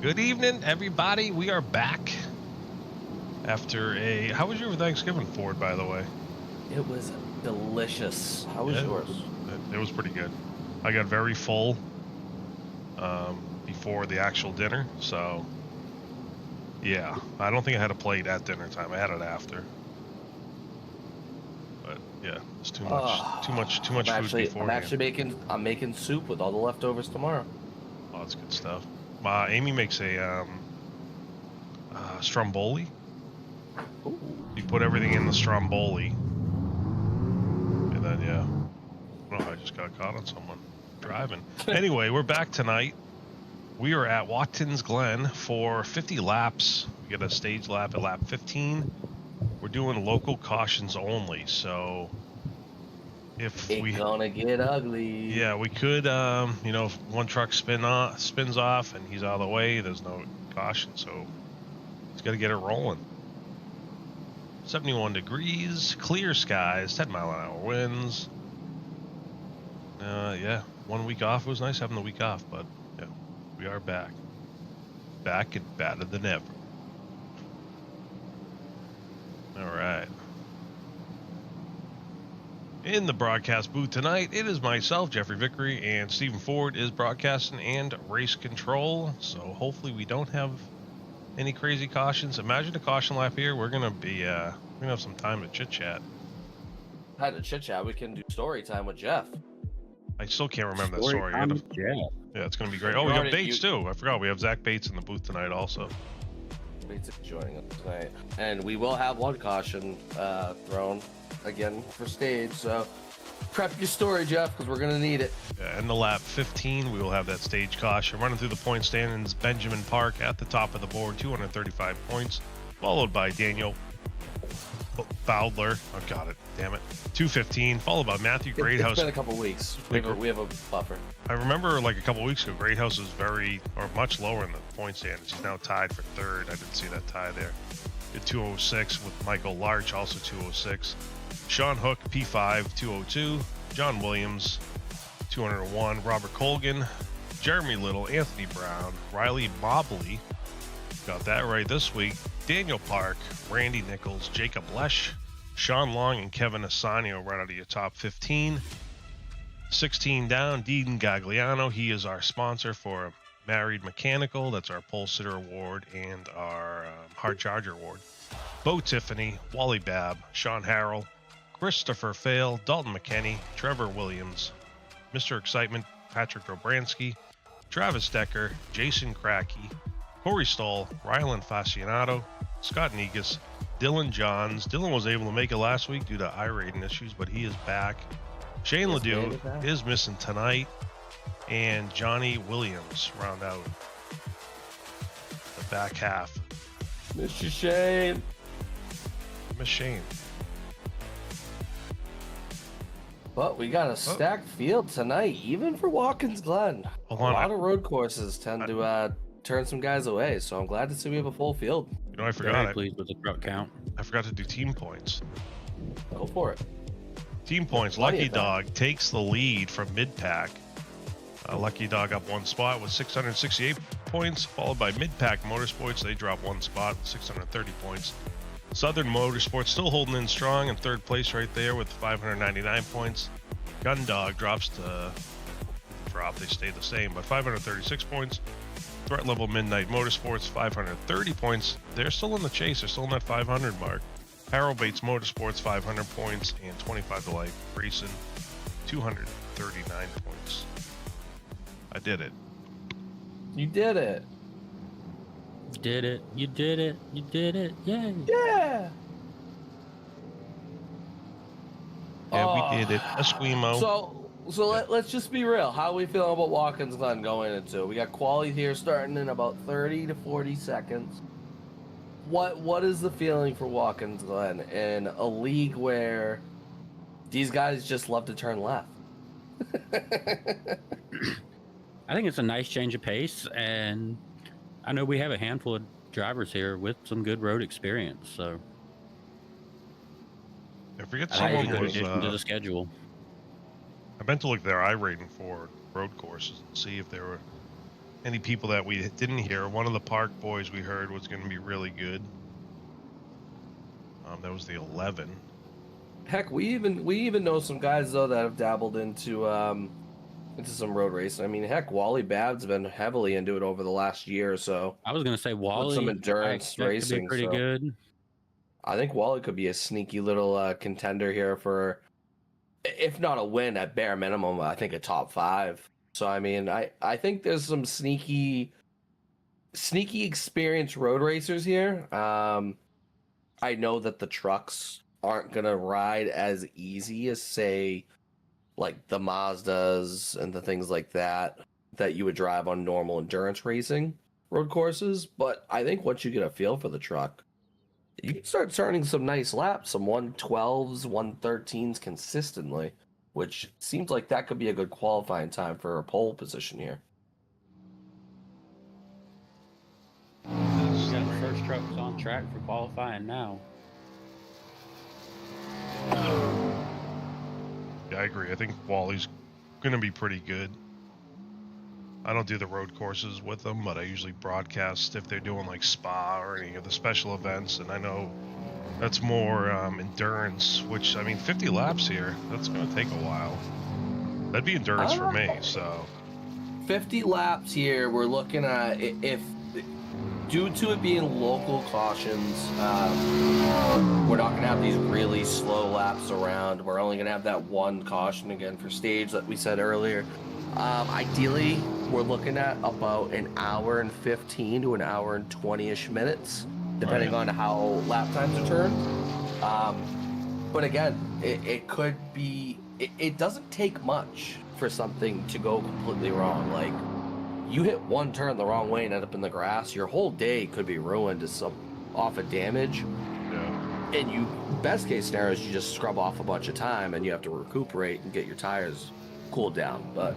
Good evening, everybody. We are back after a... How was your Thanksgiving, Ford, by the way? It was delicious. How was yours? It was pretty good. I got very full before the actual dinner, so... Yeah, I don't think I had a plate at dinner time. I had it after. But, yeah, it's too much food beforehand. I'm making soup with all the leftovers tomorrow. Oh, that's good stuff. Amy makes a stromboli. Ooh. You put everything in the stromboli, and then I just got caught on someone driving. Anyway, we're back tonight. We are at Watkins Glen for 50 laps. We get a stage lap at lap 15. We're doing local cautions only, so if it's gonna get ugly. Yeah, we could, if one truck spins off and he's out of the way, there's no caution, so he's got to get it rolling. 71 degrees, clear skies, 10 mile an hour winds. Yeah, 1 week off. It was nice having the week off, but yeah, we are back. Back and better than ever. All right. In the broadcast booth tonight, it is myself, Jeffrey Vickery, and Stephen Ford is broadcasting and race control. So hopefully we don't have any crazy cautions. Imagine a caution lap here. We're gonna have some time to chit chat. Had to chit chat. We can do story time with Jeff. I still can't remember that story. Yeah, it's gonna be great. Oh, we got Bates too. I forgot we have Zach Bates in the booth tonight also. Bates is joining us tonight, and we will have one caution thrown again for stage. So prep your story, Jeff, because we're gonna need it. Yeah, in the lap 15, we will have that stage caution. Running through the point standings, Benjamin Park at the top of the board, 235 points, followed by Daniel Bowdler. Oh, got it. Damn it. 215, followed by Matthew Greathouse. It's been a couple weeks. We have a buffer. I remember like a couple weeks ago, Greathouse was much lower in the point standings. He's now tied for third. I didn't see that tie there. At 206 with Michael Larch, also 206. Sean Hook, P5, 202. John Williams, 201. Robert Colgan, Jeremy Little, Anthony Brown, Riley Mobley. Got that right this week. Daniel Park, Randy Nichols, Jacob Lesh, Sean Long, and Kevin Assanio right out of your top 15. 16 down, Dean Gagliano. He is our sponsor for Married Mechanical. That's our Pole Sitter Award and our Hard Charger Award. Bo Tiffany, Wally Babb, Sean Harrell, Christopher Fail, Dalton McKenney, Trevor Williams, Mr. Excitement, Patrick Dobransky, Travis Decker, Jason Cracky, Corey Stoll, Rylan Fascinato, Scott Negus, Dylan Johns. Dylan was able to make it last week due to iRating issues, but he is back. Shane Ledoux is missing tonight, and Johnny Williams round out the back half. Mr. Shane. Miss Shane. But we got a stacked field tonight, even for Watkins Glen. A lot of road courses tend to turn some guys away, so I'm glad to see we have a full field. I forgot Very pleased with the truck count. I forgot to do team points. Go for it. Team points. Lucky Dog takes the lead from mid-pack. Lucky Dog up one spot with 668 points, followed by Mid-Pack Motorsports. They drop one spot, 630 points. Southern Motorsports still holding in strong in third place right there with 599 points. Gun Dog they stay the same, but 536 points. Threat Level Midnight Motorsports, 530 points. They're still in the chase. They're still in that 500 mark. Harold Bates Motorsports, 500 points, and 25 to life. Grayson, 239 points. I did it. You did it. Did it. You did it. You did it. Yay. Yeah. Yeah, we did it. Esquimo. So let's just be real. How are we feeling about Watkins Glen going into? We got quali here starting in about 30 to 40 seconds. What is the feeling for Watkins Glen in a league where these guys just love to turn left? I think it's a nice change of pace, and I know we have a handful of drivers here with some good road experience. So I forget I think someone it's a good was addition to the schedule. I meant to look their iRating for road courses and see if they were any people that we didn't hear. One of the Park boys we heard was going to be really good. That was the 11. Heck, we even know some guys though that have dabbled into some road racing. I mean, heck, Wally Babb's been heavily into it over the last year or so. I was going to say Wally. Some I endurance expect to be racing, pretty so good. I think Wally could be a sneaky little contender here for, if not a win, at bare minimum, I think a top 5. So I mean, I think there's some sneaky experienced road racers here. I know that the trucks aren't gonna ride as easy as, say, like the Mazdas and the things like that you would drive on normal endurance racing road courses. But I think once you get a feel for the truck, you can start turning some nice laps, some 112s, 113s consistently, which seems like that could be a good qualifying time for a pole position here. We got the first trucks on track for qualifying now. Yeah, I agree. I think Wally's going to be pretty good. I don't do the road courses with them, but I usually broadcast if they're doing like Spa or any of the special events, and I know that's more endurance, which, I mean, 50 laps here, that's going to take a while. That'd be endurance for me, so. 50 laps here, we're looking at, if due to it being local cautions, we're not going to have these really slow laps around. We're only going to have that one caution again for stage that we said earlier. Ideally, we're looking at about an hour and 15 to an hour and 20-ish minutes, depending on how lap times are turned. But again, it could be, it doesn't take much for something to go completely wrong. Like, you hit one turn the wrong way and end up in the grass, your whole day could be ruined off of damage. Yeah. And you, best case scenario is you just scrub off a bunch of time and you have to recuperate and get your tires cooled down. But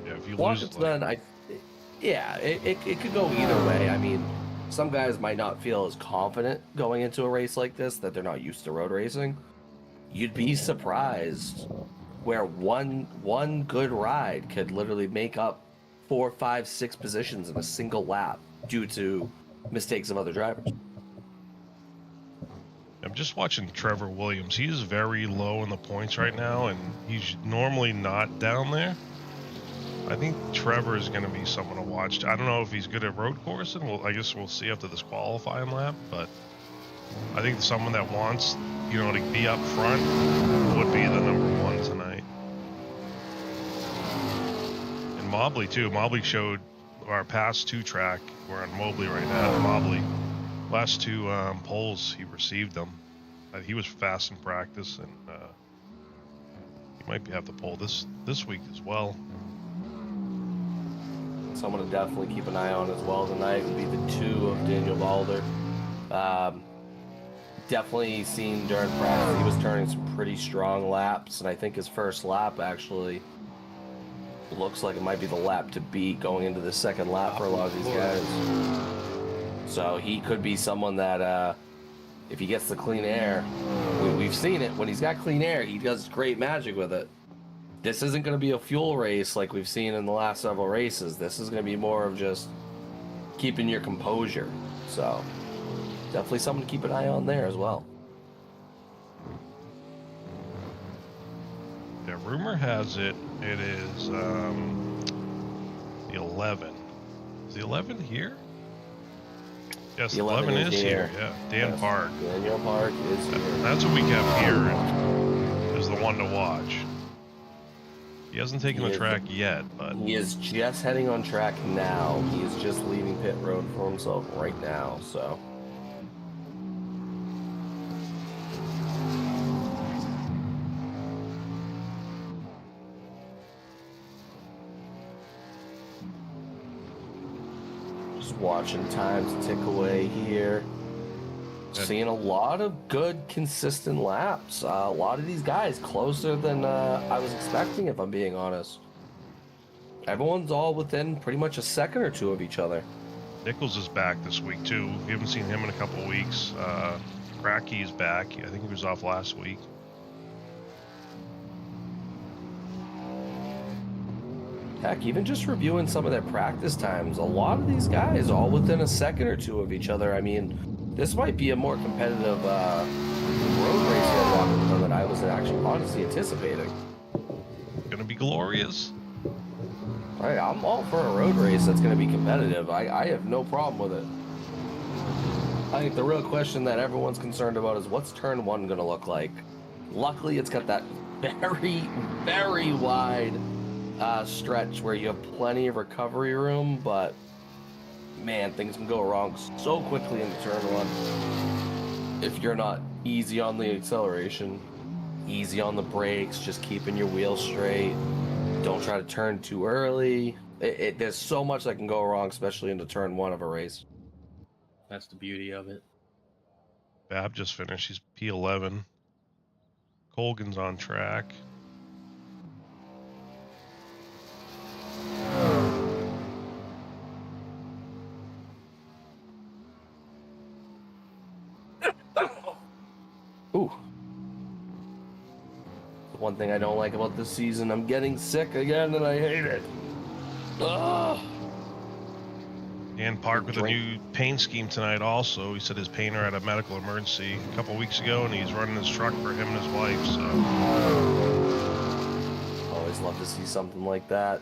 yeah, if you once lose it's it, done, it could go either way. I mean, some guys might not feel as confident going into a race like this, that they're not used to road racing. You'd be surprised where one good ride could literally make up 4, 5, 6 positions in a single lap due to mistakes of other drivers. I'm just watching Trevor Williams. He's very low in the points right now, and he's normally not down there. I think Trevor is going to be someone to watch. I don't know if he's good at road coursing. Well, I guess we'll see after this qualifying lap, but I think someone that wants, to be up front would be the number 1 tonight. And Mobley too. Mobley showed our past 2 track. We're on Mobley right now. Mobley, last 2 poles, he received them. He was fast in practice, and he might have the pole this week as well. Someone to definitely keep an eye on as well tonight would be the 2 of Daniel Balder. Definitely seen during practice, he was turning some pretty strong laps, and I think his first lap actually looks like it might be the lap to beat going into the second lap for a lot of these guys. So he could be someone that, if he gets the clean air, we've seen it. When he's got clean air, he does great magic with it. This isn't going to be a fuel race like we've seen in the last several races. This is going to be more of just keeping your composure. So definitely something to keep an eye on there as well. Yeah, rumor has it is the 11. Is the 11 here? Yes, the 11 is here. Yeah, Dan Park. Daniel Park is here. That's what we have here, is the one to watch. He hasn't taken the track yet, but he is just heading on track now. He is just leaving pit road for himself right now, so. Just watching times tick away here. Seeing a lot of good, consistent laps. A lot of these guys closer than I was expecting, if I'm being honest. Everyone's all within pretty much a second or 2 of each other. Nichols is back this week, too. We haven't seen him in a couple of weeks. Cracky is back. I think he was off last week. Heck, even just reviewing some of their practice times, a lot of these guys all within a second or two of each other. I mean, this might be a more competitive road race here at Watkins than I was actually honestly anticipating. Gonna be glorious. I'm all for a road race that's going to be competitive. I have no problem with it. I think the real question that everyone's concerned about is what's turn one going to look like. Luckily, it's got that very, very wide stretch where you have plenty of recovery room, but man, things can go wrong so quickly in the turn one if you're not easy on the acceleration, easy on the brakes, just keeping your wheels straight. Don't try to turn too early. There's so much that can go wrong, especially into turn one of a race. That's the beauty of it. Bab just finished. He's P11. Colgan's on track. Ooh. The one thing I don't like about this season, I'm getting sick again and I hate it. Ugh. And Park with a new paint scheme tonight also. He said his painter had a medical emergency a couple weeks ago and he's running his truck for him and his wife, so. Always love to see something like that.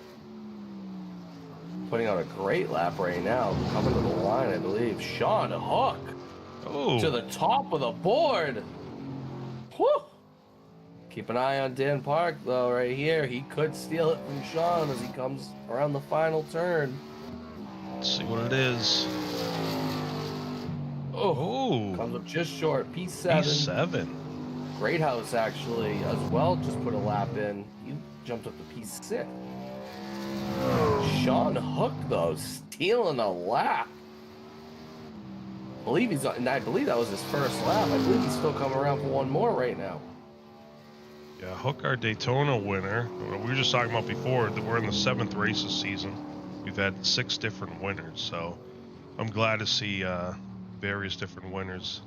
Putting on a great lap right now. Coming to the line, I believe. Sean Hook. Oh. To the top of the board. Whew. Keep an eye on Dan Park, though, right here. He could steal it from Sean as he comes around the final turn. Let's see what it is. Oh. Comes up just short. P7. P7. Great House, actually, as well, just put a lap in. He jumped up to P6. Sean Hook, though, stealing a lap. I believe that was his first lap. I believe he's still coming around for one more right now. Yeah, Hook, our Daytona winner. We were just talking about before that we're in the 7th race this season. We've had 6 different winners, so I'm glad to see various different winners.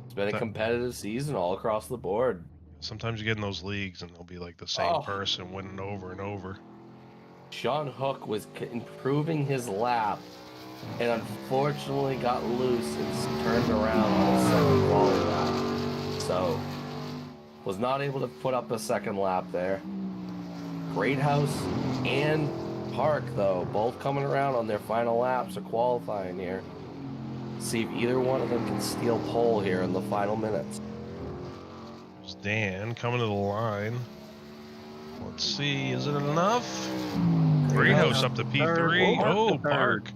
It's been a competitive season all across the board. Sometimes you get in those leagues and they'll be like the same person winning over and over. Sean Hook was improving his lap and unfortunately got loose and turned around on his second quality lap. So, was not able to put up a second lap there. Great House and Park, though, both coming around on their final laps of qualifying here. See if either one of them can steal pole here in the final minutes. There's Dan coming to the line. Let's see, is it enough? Great House up to P3. Oh, Park.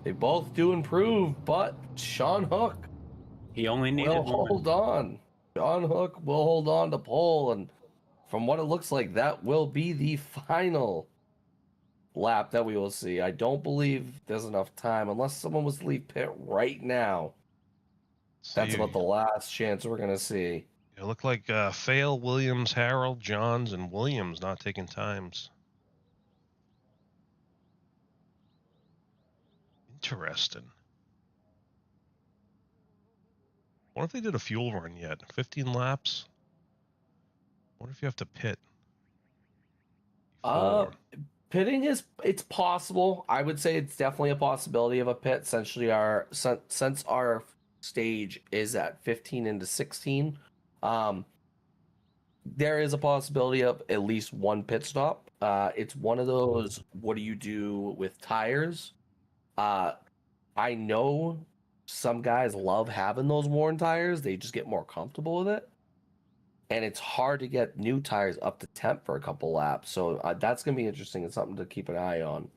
They both do improve, but Sean Hook He only needed will one. hold on. Sean Hook will hold on to pole, and from what it looks like, that will be the final lap that we will see. I don't believe there's enough time, unless someone was to leave pit right now. That's about the last chance we're going to see. It looked like Fail, Williams, Harold, Johns, and Williams not taking times. Interesting. I wonder if they did a fuel run yet. 15 laps? I wonder if you have to pit. Pitting it's possible. I would say it's definitely a possibility of a pit. Essentially, since our stage is at 15 into 16, there is a possibility of at least one pit stop. It's one of those, what do you do with tires? I know some guys love having those worn tires. They just get more comfortable with it. And it's hard to get new tires up to temp for a couple laps. So that's going to be interesting and something to keep an eye on.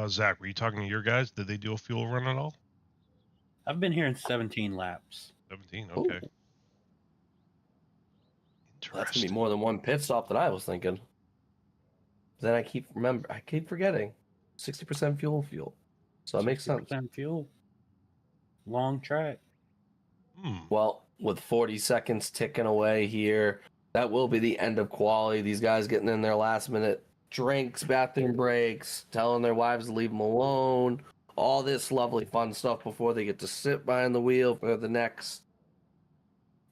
Zach, were you talking to your guys? Did they do a fuel run at all? I've been hearing 17 laps. 17, okay. Ooh. That's going to be more than one pit stop than I was thinking. Then I keep forgetting. 60% fuel. So that makes sense. 60% fuel. Long track. Well, with 40 seconds ticking away here, that will be the end of quali. These guys getting in their last minute drinks, bathroom breaks, telling their wives to leave them alone. All this lovely fun stuff before they get to sit behind the wheel for the next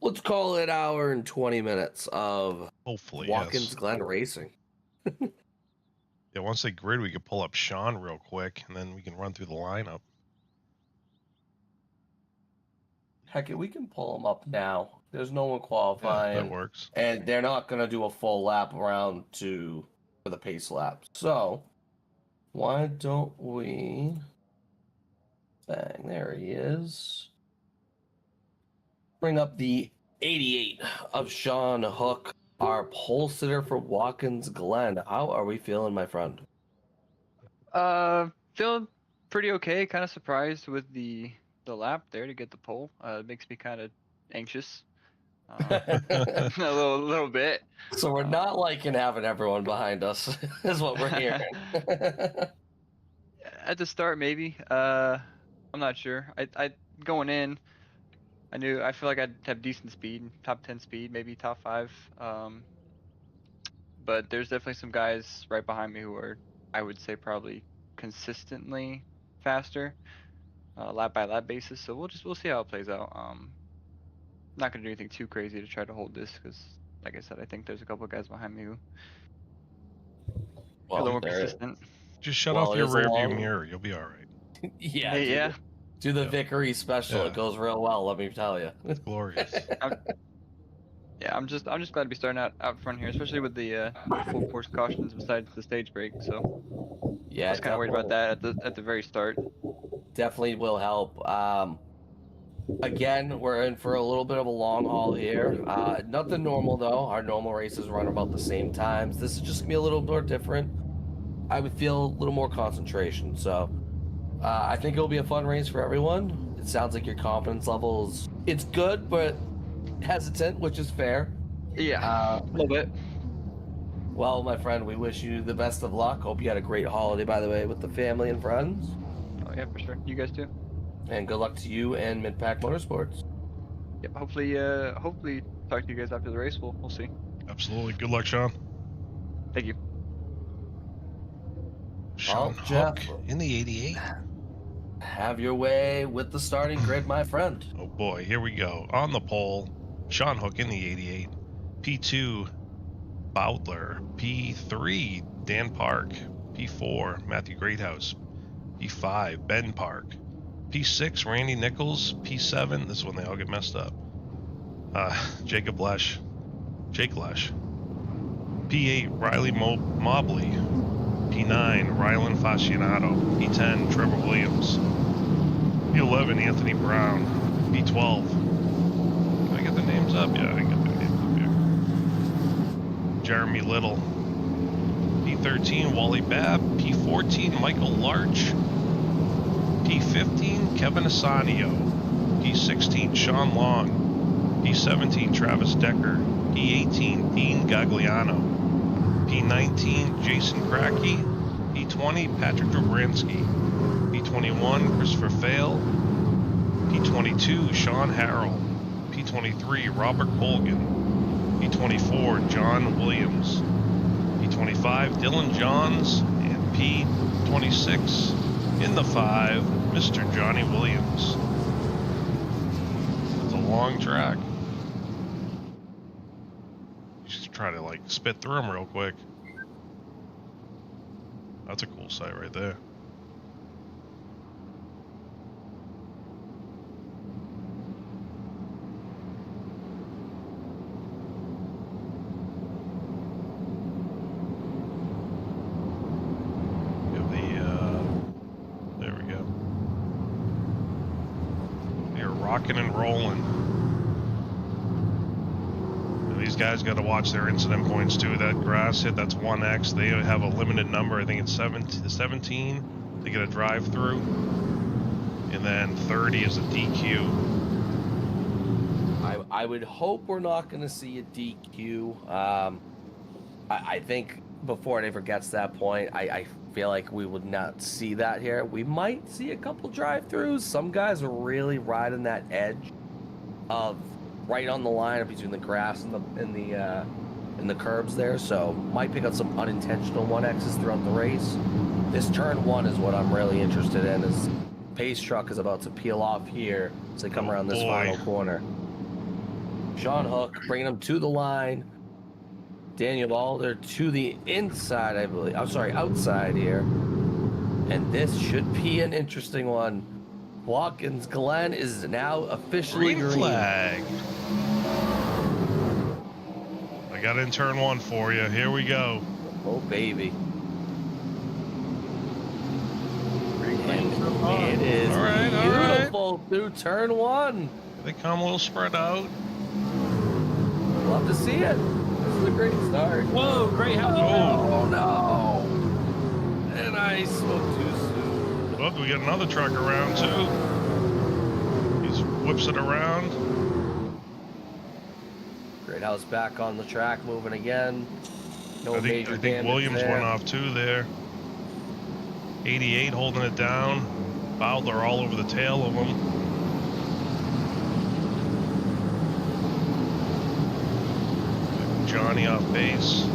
Let's call it hour and 20 minutes of Hopefully, Watkins yes. Glen racing. Yeah, once they grid, we could pull up Sean real quick, and then we can run through the lineup. Heck, we can pull them up now. There's no one Yeah, qualifying. that works. And they're not going to do a full lap around for the pace lap. So, why don't we... Bang, there he is. Bring up the 88 of Sean Hook, our pole sitter for Watkins Glen. How are we feeling, my friend? Feeling pretty okay. Kind of surprised with the lap there to get the pole. It makes me kind of anxious. A little bit. So we're not liking having everyone behind us, is what we're hearing. At the start, maybe. I'm not sure. I going in, I feel like I'd have decent speed, top 10 speed, maybe top 5. But there's definitely some guys right behind me who are, I would say, probably consistently faster, lap by lap basis. So we'll see how it plays out. Not gonna do anything too crazy to try to hold this because, like I said, I think there's a couple of guys behind me who are a little more consistent. Just shut Well, off it your is a rear view long- mirror. You'll be all right. Yeah, Hey, yeah. Do the Yeah. Vickery special. Yeah. It goes real well, let me tell you. It's glorious. Yeah, I'm just glad to be starting out front here, especially with the full course cautions besides the stage break. So Yeah, I was kind of worried about that at the very start. definitely will help. Again, we're in for a little bit of a long haul here. Nothing normal though. Our normal races run about the same times. This is just gonna be a little more different. I would feel a little more concentration. So I think it'll be a fun race for everyone. It sounds like your confidence levels it's good, but hesitant, which is fair. Yeah, a little bit. Well, my friend, we wish you the best of luck. Hope you had a great holiday, by the way, with the family and friends. Oh yeah, for sure. You guys too. And good luck to you and Midpack Motorsports. Yep. Hopefully talk to you guys after the race. We'll see. Absolutely. Good luck, Sean. Thank you. Sean Jeff. Hook in the 88. Have your way with the starting grid, my friend. Oh boy, here we go. On the pole, Sean Hook in the 88. P2, Bowdler. P3, Dan Park. P4, Matthew Greathouse. P5, Ben Park. P6, Randy Nichols. P7, this is when they all get messed up. Jacob Lesh. Jake Lesh. P8, Riley Mobley. P9, Rylan Fascinato. P10, Trevor Williams. P11, Anthony Brown. P12. Can I get the names up? Yeah, I can get the names up here. Jeremy Little. P13, Wally Babb. P14, Michael Larch. P15, Kevin Asanio. P16, Sean Long. P17, Travis Decker. P18, Dean Gagliano. P19, Jason Kracky. P20, Patrick Dobransky. P21, Christopher Fail. P22, Sean Harrell. P23, Robert Colgan. P24, John Williams. P25, Dylan Johns. And P26, in the 5, Mr. Johnny Williams. It's a long track. You should try to like spit through them real quick. That's a cool sight right there. There we go. They're rocking and rolling. And these guys got to watch their incident points too. That grass hit, that's 1X. They have a limited number. I think it's 17 to get a drive through. And then 30 is a DQ. I would hope we're not going to see a DQ. I think before it ever gets to that point, I feel like we would not see that here. We might see a couple drive-throughs. Some guys are really riding that edge of right on the line between the grass and the curbs there. So might pick up some unintentional 1Xs throughout the race. This turn 1 is what I'm really interested in. Is Pace Truck is about to peel off here as they come around this final corner. Sean Hook bringing him to the line. Daniel Balder to the inside, I believe. I'm sorry, outside here. And this should be an interesting one. Watkins Glen is now officially Green green. flag. I got in turn 1 for you. Here we go. Oh, baby. Great lane so far. It is All right, all beautiful through turn 1. They come a little spread out. Love to see it. This is a great start. Whoa, great house. Oh, no. And I spoke too soon. Look, we got another truck around too. He whips it around. Great house back on the track, moving again. No I major think damage Williams there. went off too there. 88 holding it down. Bowdler all over the tail of him. Johnny off base.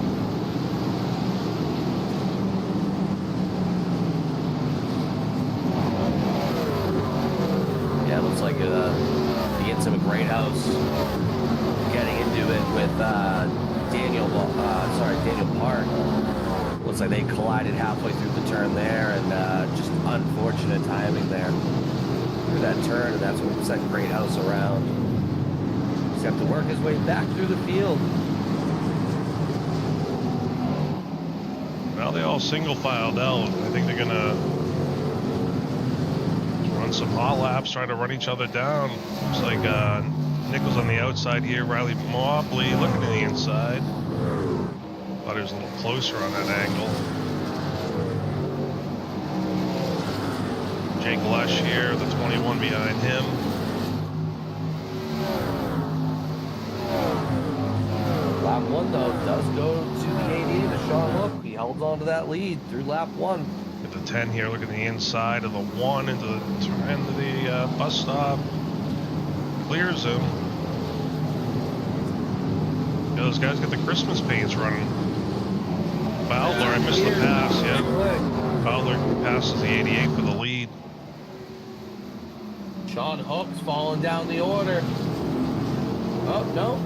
Yeah, it looks like the Intimate Great House getting into it with Daniel Park. Looks like they collided halfway through the turn there, and just unfortunate timing there through that turn, and that's what sent Great House around. He's got to work his way back through the field. Well, they all single filed out. I think they're gonna run some hot laps, try to run each other down. Looks like Nichols on the outside here, Riley Mobley looking to the inside. Thought he was a little closer on that angle. Jake Lush here, the 21 behind him. Lap 1, though, does go to the 88 to Sean Hook. He held on to that lead through lap 1. At the 10 here, look at the inside of the 1 into the bus stop. Clears him. Yeah, those guys got the Christmas paints running. Bowdler, I missed the pass, yeah. Bowdler passes the 88 for the lead. Sean Hook's falling down the order. Oh, no.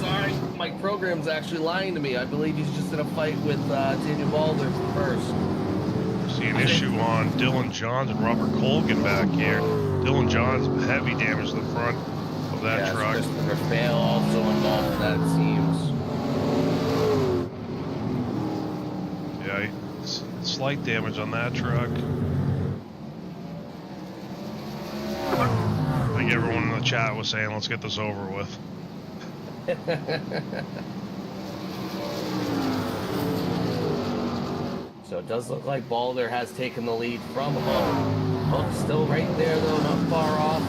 Sorry, my program's actually lying to me. I believe he's just in a fight with Daniel Balder first. See an issue on Dylan Johns and Robert Colgan back here. Dylan Johns, heavy damage to the front of that truck. Christopher Bale also involved in that, it seems. Yeah, slight damage on that truck. I think everyone in the chat was saying, let's get this over with. So it does look like Balder has taken the lead from Hook. Hook's still right there, though, not far off.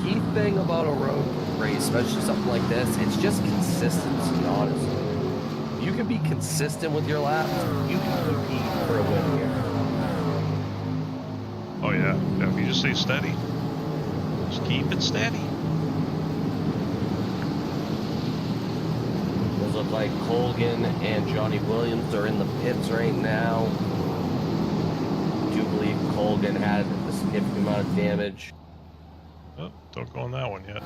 The key thing about a road race, especially something like this, it's just consistency, honestly. You can be consistent with your laps, you can compete for a win here. Oh yeah, yeah, if you just stay steady. Just keep it steady. Does look like Colgan and Johnny Williams are in the pits right now. I do believe Colgan had a significant amount of damage. Oh, don't go on that one yet.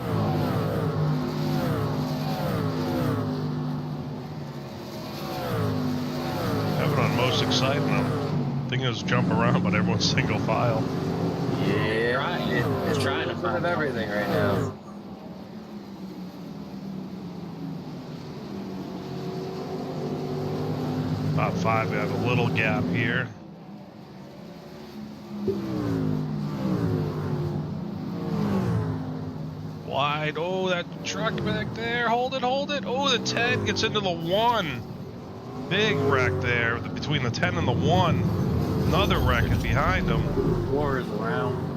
Having on most exciting. I'm thinking it's jump around, but everyone's single file. Yeah, Trying. it's Trying a to bit of find everything right now. Top 5, we have a little gap here. Wide. Oh, that truck back there. Hold it, hold it. Oh, the 10 gets into the 1. Big wreck there between the 10 and the 1. Another wreck is behind him. 4 is around.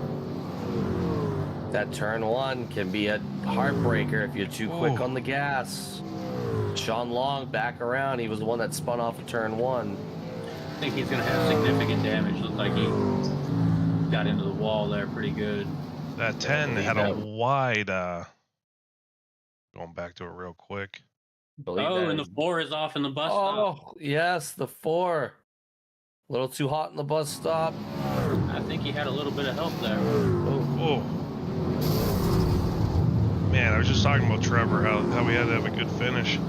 That turn 1 can be a heartbreaker if you're too quick Oh. on the gas. Sean Long back around. He was the one that spun off of turn 1. I think he's going to have significant damage. Looks like he got into the wall there pretty good. That 10 had a wide, going back to it real quick. Believe Oh, that and is- the 4 is off in the bus stop. Oh, yes, the 4. A little too hot in the bus stop. I think he had a little bit of help there. Oh, Oh. Man, I was just talking about Trevor, how we had to have a good finish.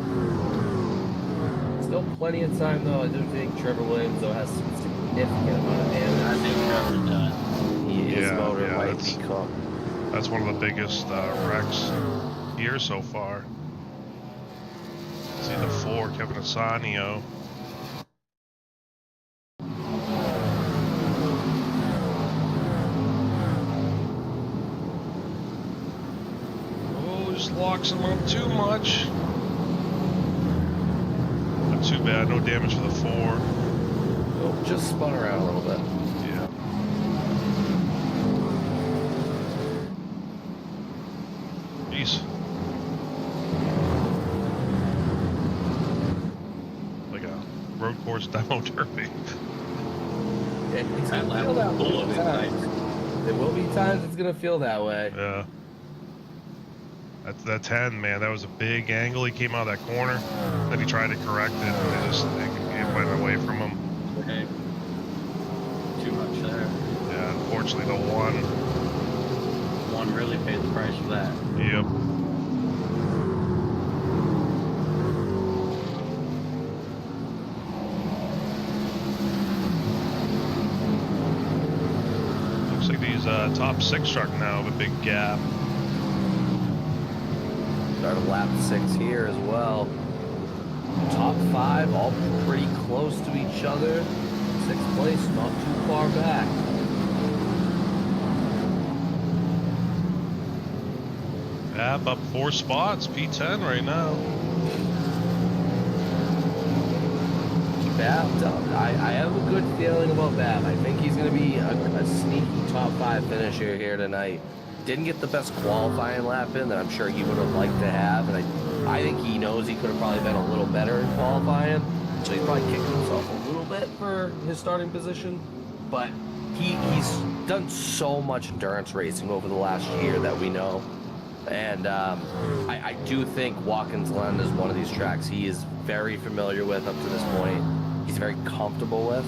Still plenty of time, though. I do think Trevor Williams, though, has some significant amount of damage. I think Trevor's done. His motor might that's, be cooked. that's one of the biggest wrecks here so far. See the 4, Kevin Asanio. Oh, just locks him up too much. Not too bad, no damage for the 4. Oh, just spun around a little bit. Yeah. Jeez. Like a road course demo derby. It's That gonna lap feel that was way full of at times. excitement. There will be times it's gonna feel that way. Yeah. That 10, man, that was a big angle. He came out of that corner. Then he tried to correct it, and it went away from him. Okay. Too much there. Yeah, unfortunately, the 1. One really paid the price for that. Yep. Looks like these top 6 truck now have a big gap. Started lap 6 here as well. Top 5 all pretty close to each other. 6th place, not too far back. Gap up 4 spots, P10 right now. Bab, I have a good feeling about Bab. I think he's going to be a sneaky top 5 finisher here tonight. Didn't get the best qualifying lap in that I'm sure he would have liked to have, and I think he knows he could have probably been a little better in qualifying, so he's probably kicking himself a little bit for his starting position. But he's done so much endurance racing over the last year that we know, and I do think Watkins Glen is one of these tracks he is very familiar with up to this point. He's very comfortable with.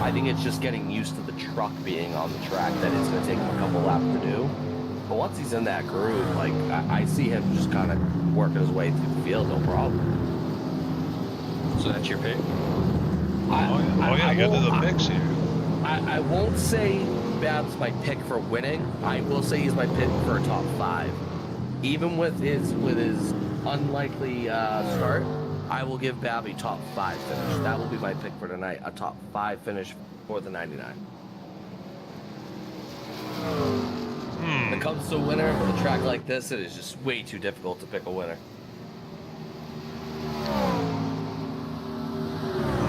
I think it's just getting used to the truck being on the track that it's going to take him a couple laps to do. But once he's in that groove, like I see him just kind of working his way through the field, no problem. So that's your pick? You got the picks here. I won't say Bab's my pick for winning. I will say he's my pick for a top 5. Even with his unlikely start, I will give Bab a top 5 finish. That will be my pick for tonight, a top 5 finish for the 99. When it comes to a winner with a track like this, it is just way too difficult to pick a winner. I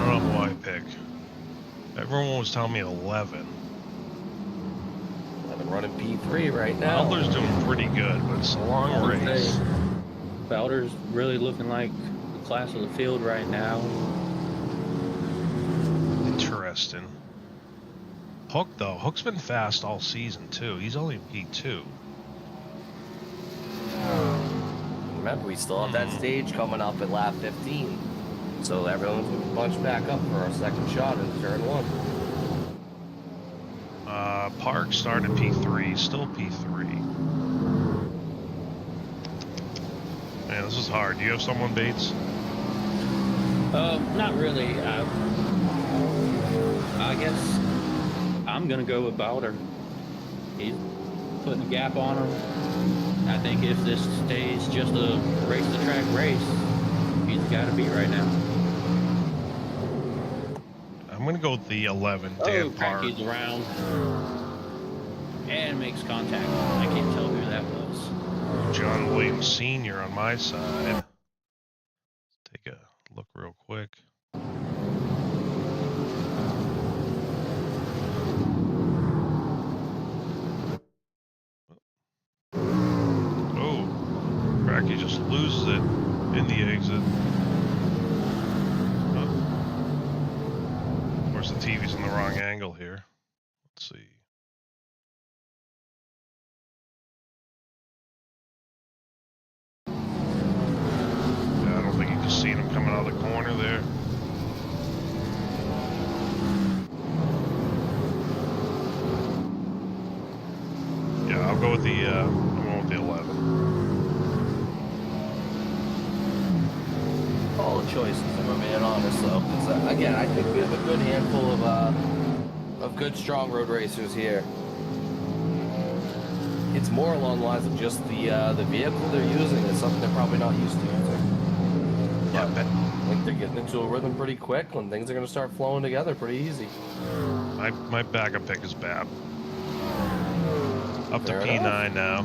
don't know who I pick. Everyone was telling me 11. I've been running P3 right now. Butler's doing pretty good, but it's a long race. Bowder's really looking like the class of the field right now. Interesting. Hook, though. Hook's been fast all season, too. He's only in P2. Remember, we still have that stage coming up at lap 15. So everyone's going to bunch back up for our second shot in turn 1. Park started P3, still P3. Man, this is hard. Do you have someone, Bates? Not really. I guess I'm gonna go with Bowder. He's putting a gap on him. I think if this stays just a race the track race, he's got to beat right now. I'm gonna go with the 11, Dan Park. Cracky's around and makes contact. I can't tell who that was. John Williams Sr. on my side. Let's take a look real quick. Oh, Cracky just loses it in the exit. Oh. Of course, the TV's in the wrong angle here. Let's see. Yeah, I don't think you just seen him coming out of the corner there. Yeah, I'll go with the I'm going with the 11. choices, if I'm being honest, though. 'Cause, again, I think we have a good handful of good, strong road racers here. It's more along the lines of just the vehicle they're using is something they're probably not used to using. Yeah, But I think they're getting into a rhythm pretty quick, and things are going to start flowing together pretty easy. my backup pick is Bab. Up Fair to P9 enough. now.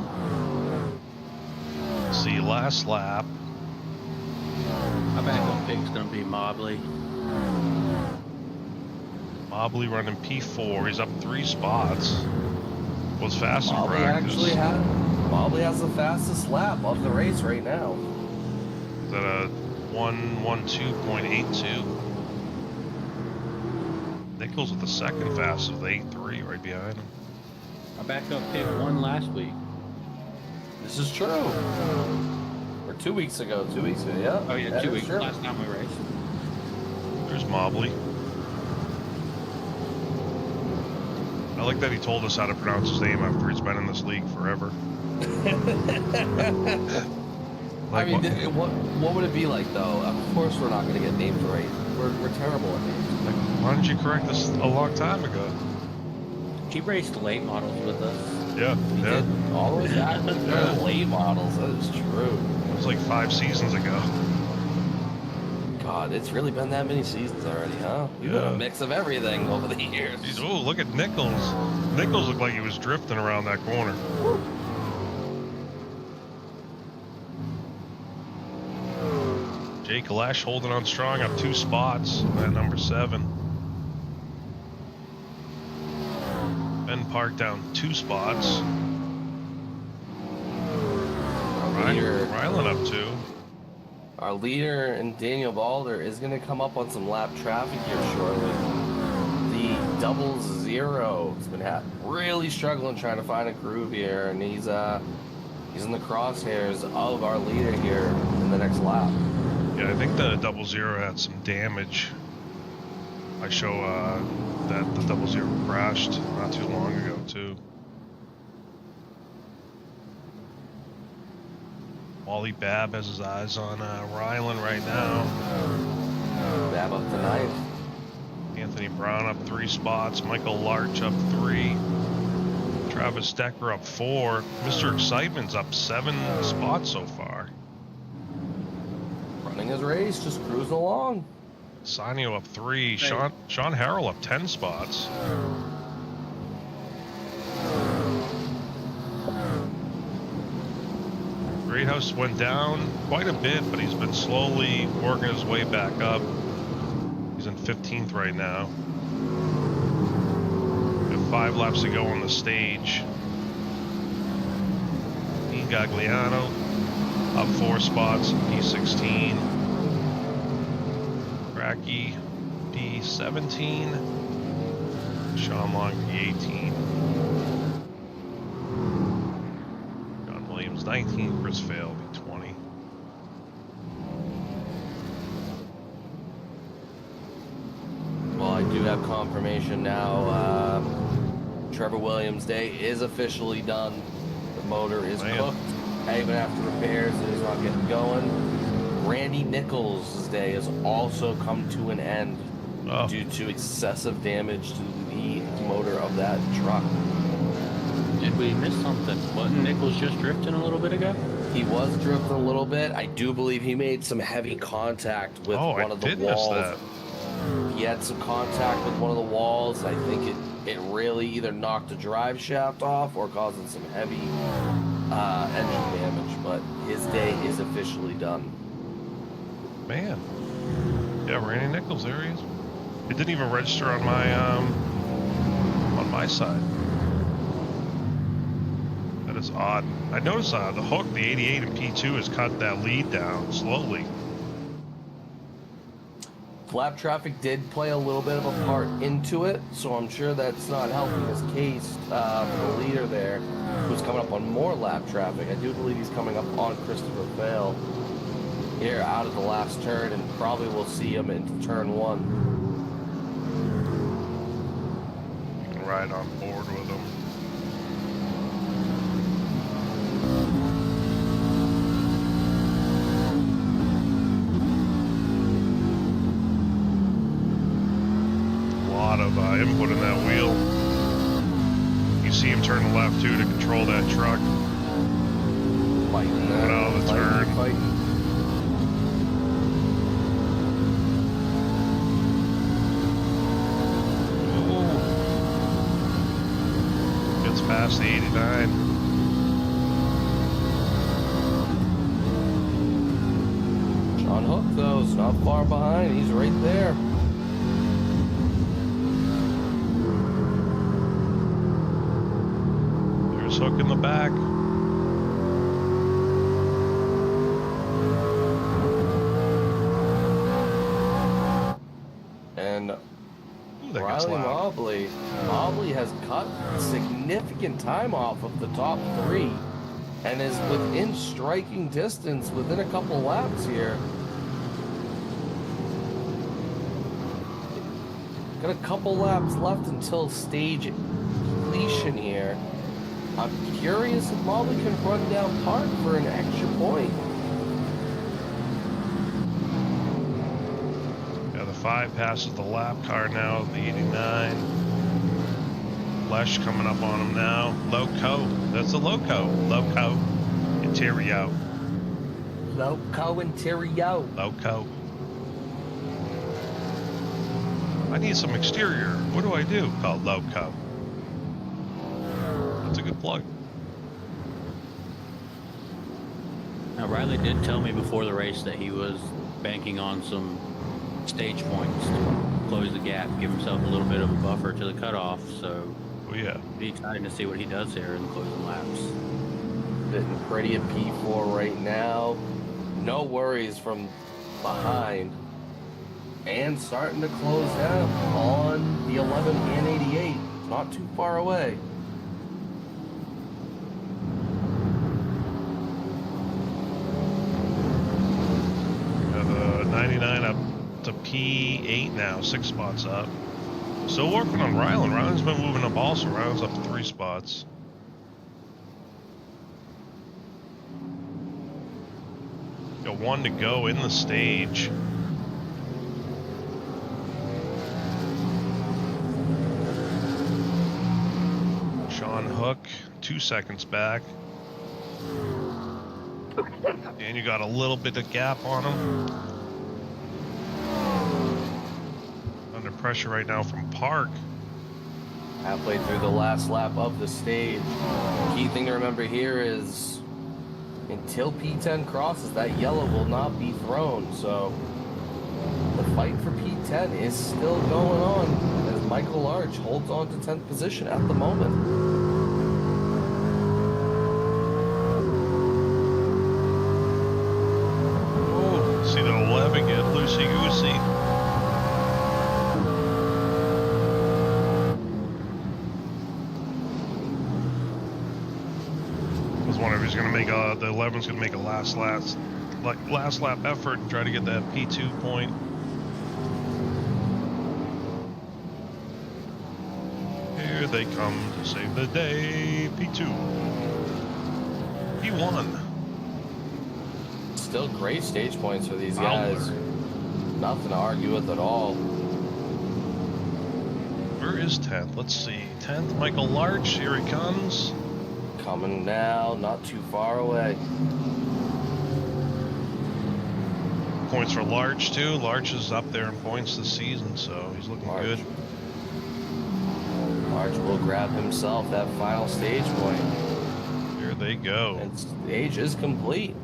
See, last lap. My backup pick's gonna be Mobley. Mobley running P4. He's up 3 spots. Was fast in Mobley practice. Mobley has the fastest lap of the race right now. Is that a 1:12.82? Nichols with the second fastest with 8.3 right behind him. My backup pick won last week. This is true. Or 2 weeks ago. 2 weeks ago, yeah. Oh yeah, That 2 is weeks true. last time we raced. There's Mobley. I like that he told us how to pronounce his name after he's been in this league forever. I Like, mean, what would it be like, though? Of course we're not going to get names right. We're terrible at names. like, why didn't you correct us a long time ago? He raced late models with us. Yeah, We yeah. did all those active late models. That is true. It was like 5 seasons ago. God, it's really been that many seasons already, huh? We've been Yeah. a mix of everything over the years. Jeez, oh, look at Nichols. Nichols looked like he was drifting around that corner. Jake Lesh holding on strong, up 2 spots at number 7. Ben Park down 2 spots. Rylan up 2. Our leader and Daniel Balder is going to come up on some lap traffic here shortly. The 00 has been really struggling trying to find a groove here, and he's in the crosshairs of our leader here in the next lap. Yeah, I think the 00 had some damage. I show that the 00 crashed not too long ago too. Wally Babb has his eyes on Rylan right now. Bab up to 9th. Anthony Brown up 3 spots. Michael Larch up 3. Travis Decker up 4. Mr. Excitement's up 7 spots so far. Running his race, just cruising along. Sanyo up 3. Hey. Sean Harrell up 10 spots. Greathouse went down quite a bit, but he's been slowly working his way back up. He's in 15th right now. We have 5 laps to go on the stage. Dean Gagliano up 4 spots, P16. Cracky, P17. Sean Long, P18. John Williams, 19. Chris Fail, P20. Well, I do have confirmation now. Trevor Williams' day is officially done. The motor is Man. cooked. Even after repairs, it is not getting going. Randy Nichols' day has also come to an end Oh, due to excessive damage to the motor of that truck. Did we miss something? Wasn't Nichols just drifting a little bit ago? He was drifting a little bit. I do believe he made some heavy contact with oh, one I of the did miss walls. that. He had some contact with one of the walls. I think it really either knocked the drive shaft off or causing some heavy engine damage. But his day is officially done. Man. Yeah, Randy Nichols, there he is. It didn't even register on my side. That is odd. I noticed the hook, the 88 and P2 has cut that lead down slowly. Lap traffic did play a little bit of a part into it, so I'm sure that's not helping his case for the leader there, who's coming up on more lap traffic. I do believe he's coming up on Christopher Fail here out of the last turn, and probably we'll see him into turn 1. You can ride on board with him. see him turn left too to control that truck. Fighting that. Out of the turn. Fighting. Gets past the 89. Sean Hook, though, is not far behind. He's right there. There's Hook in the back. And Ooh, that gets Riley loud. Mobley has cut significant time off of the top three and is within striking distance within a couple laps here. Got a couple laps left until stage completion here. I'm curious if Mobley can run down Park for an extra point. Yeah, the 5 passes the lap car now, the 89. Lesh coming up on him now. Loco. That's a Loco. Loco. Interior. Loco Interior. Loco. I need some exterior. What do I do? Called Loco. That's a good plug. Now, Riley did tell me before the race that he was banking on some stage points to close the gap, give himself a little bit of a buffer to the cutoff. So, Oh yeah. be excited to see what he does here in the closing laps. Sitting pretty at P4 right now. No worries from behind. And starting to close down on the 11 and 88. Not too far away. The 99 up to P8 now, 6 spots up. Still working on Rylan. Rylan's been moving up also. Rylan's up 3 spots. Got 1 to go in the stage. Sean Hook, 2 seconds back. And you got a little bit of gap on him. Under pressure right now from Park. Halfway through the last lap of the stage. Key thing to remember here is until P10 crosses, that yellow will not be thrown. So the fight for P10 is still going on as Michael Large holds on to 10th position at the moment. See the 11 get loosey-goosey. I was wondering if he's going to make the 11's going to make a last lap effort and try to get that P2 point. Here they come to save the day. P2. P1. Still great stage points for these Fowler. guys. Nothing to argue with at all. Where is 10th? Let's see. 10th, Michael Larch. Here he comes. Coming now, not too far away. Points for Larch, too. Larch is up there in points this season, so he's looking Larch. good. Large will grab himself that final stage point. Here they go. And stage is complete.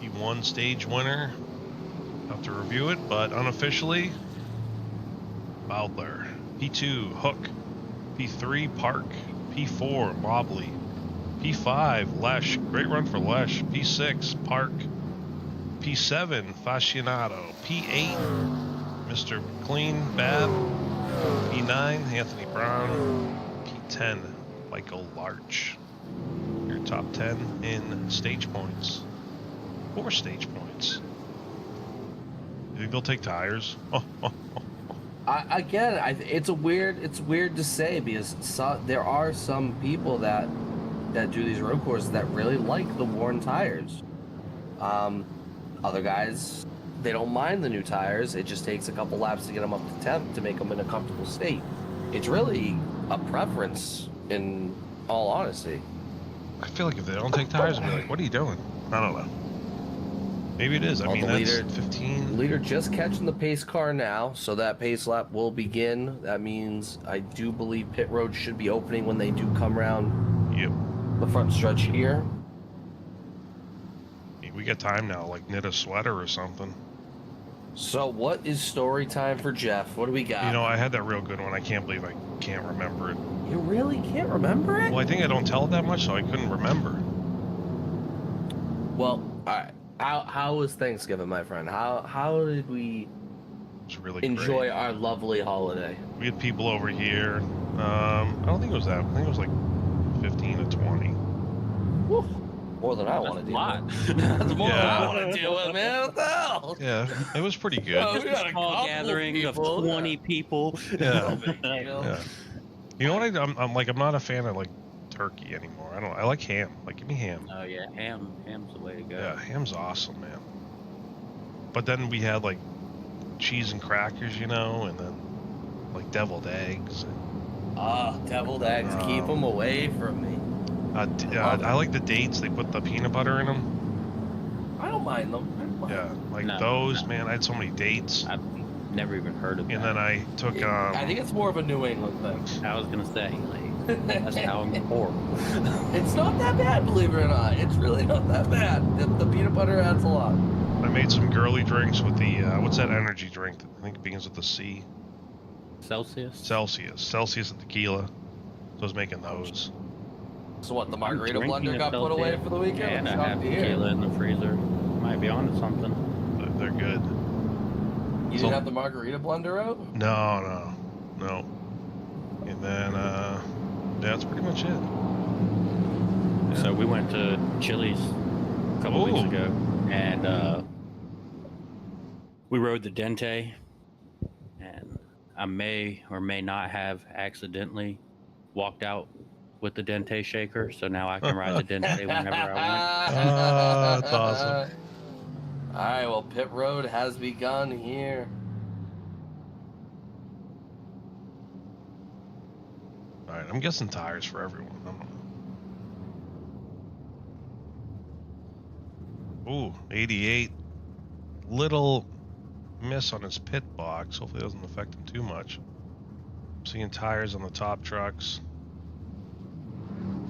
P1 stage winner. Have to review it, but unofficially, Bowdler. P2, Hook. P3, Park. P4, Mobley. P5, Lesh. Great run for Lesh. P6, Park. P7, Fascianato. P8, Mr. Clean Bab. P9, Anthony Brown. P10, Michael Larch. Your top 10 in stage points. 4 stage points. You think they'll take tires? It's weird to say because there are some people that do these road courses that really like the worn tires. Other guys, they don't mind the new tires. It just takes a couple laps to get them up to temp to make them in a comfortable state. It's really a preference, in all honesty. I feel like if they don't take tires, I'll be like, what are you doing? I don't know. Maybe it is. I Well, mean, the that's leader- 15. Leader just catching the pace car now, so that pace lap will begin. That means I do believe pit road should be opening when they do come around Yep. the front stretch here. We got time now, like knit a sweater or something. So what is story time for Jeff? What do we got? You know, I had that real good one. I can't believe I can't remember it. You really can't remember it? Well, I think I don't tell it that much, so I couldn't remember. Well, all right. How was Thanksgiving, my friend? How did we It's really enjoy great. our lovely holiday? We had people over here. I don't think it was that. I think it was like 15 to 20. Woo. More than I That's want a to deal lot. with. That's more than Yeah. I want to deal with, man. What the hell? Yeah, it was pretty good. Oh, we Just got a a small couple gathering people, of 20 people. Yeah. You know? Yeah. You know what? I'm not a fan of like turkey anymore. I like ham. Like, give me ham. Oh yeah, ham's the way to go. Yeah, ham's awesome, man. But then we had like cheese and crackers, you know, and then like deviled eggs. Deviled eggs. Keep them away from me. I like the dates. They put the peanut butter in them. I don't mind them. I don't mind Yeah, like No, those, no. man. I had so many dates. I've never even heard of that. And then I took I think it's more of a New England thing. I was gonna say, like, that's how I'm poor. It's not that bad, believe it or not. It's really not that bad. The peanut butter adds a lot. I made some girly drinks with the what's that energy drink? I think it begins with the C. Celsius. Celsius and tequila. So I was making those. So what, the margarita Drinking blender a got put away Celsius. for the weekend? Yeah, and I Shock have to hear. tequila in the freezer. Might be onto something. They're good. You So- didn't have the margarita blender out? No. And then yeah, that's pretty much it. Yeah. So we went to Chili's a couple Ooh. weeks ago, and we rode the Dente, and I may or may not have accidentally walked out with the Dente shaker, so now I can ride the Dente whenever I want. That's awesome. All right, well, pit road has begun here. All right, I'm guessing tires for everyone. I don't know. Ooh, 88. Little miss on his pit box. Hopefully it doesn't affect him too much. I'm seeing tires on the top trucks.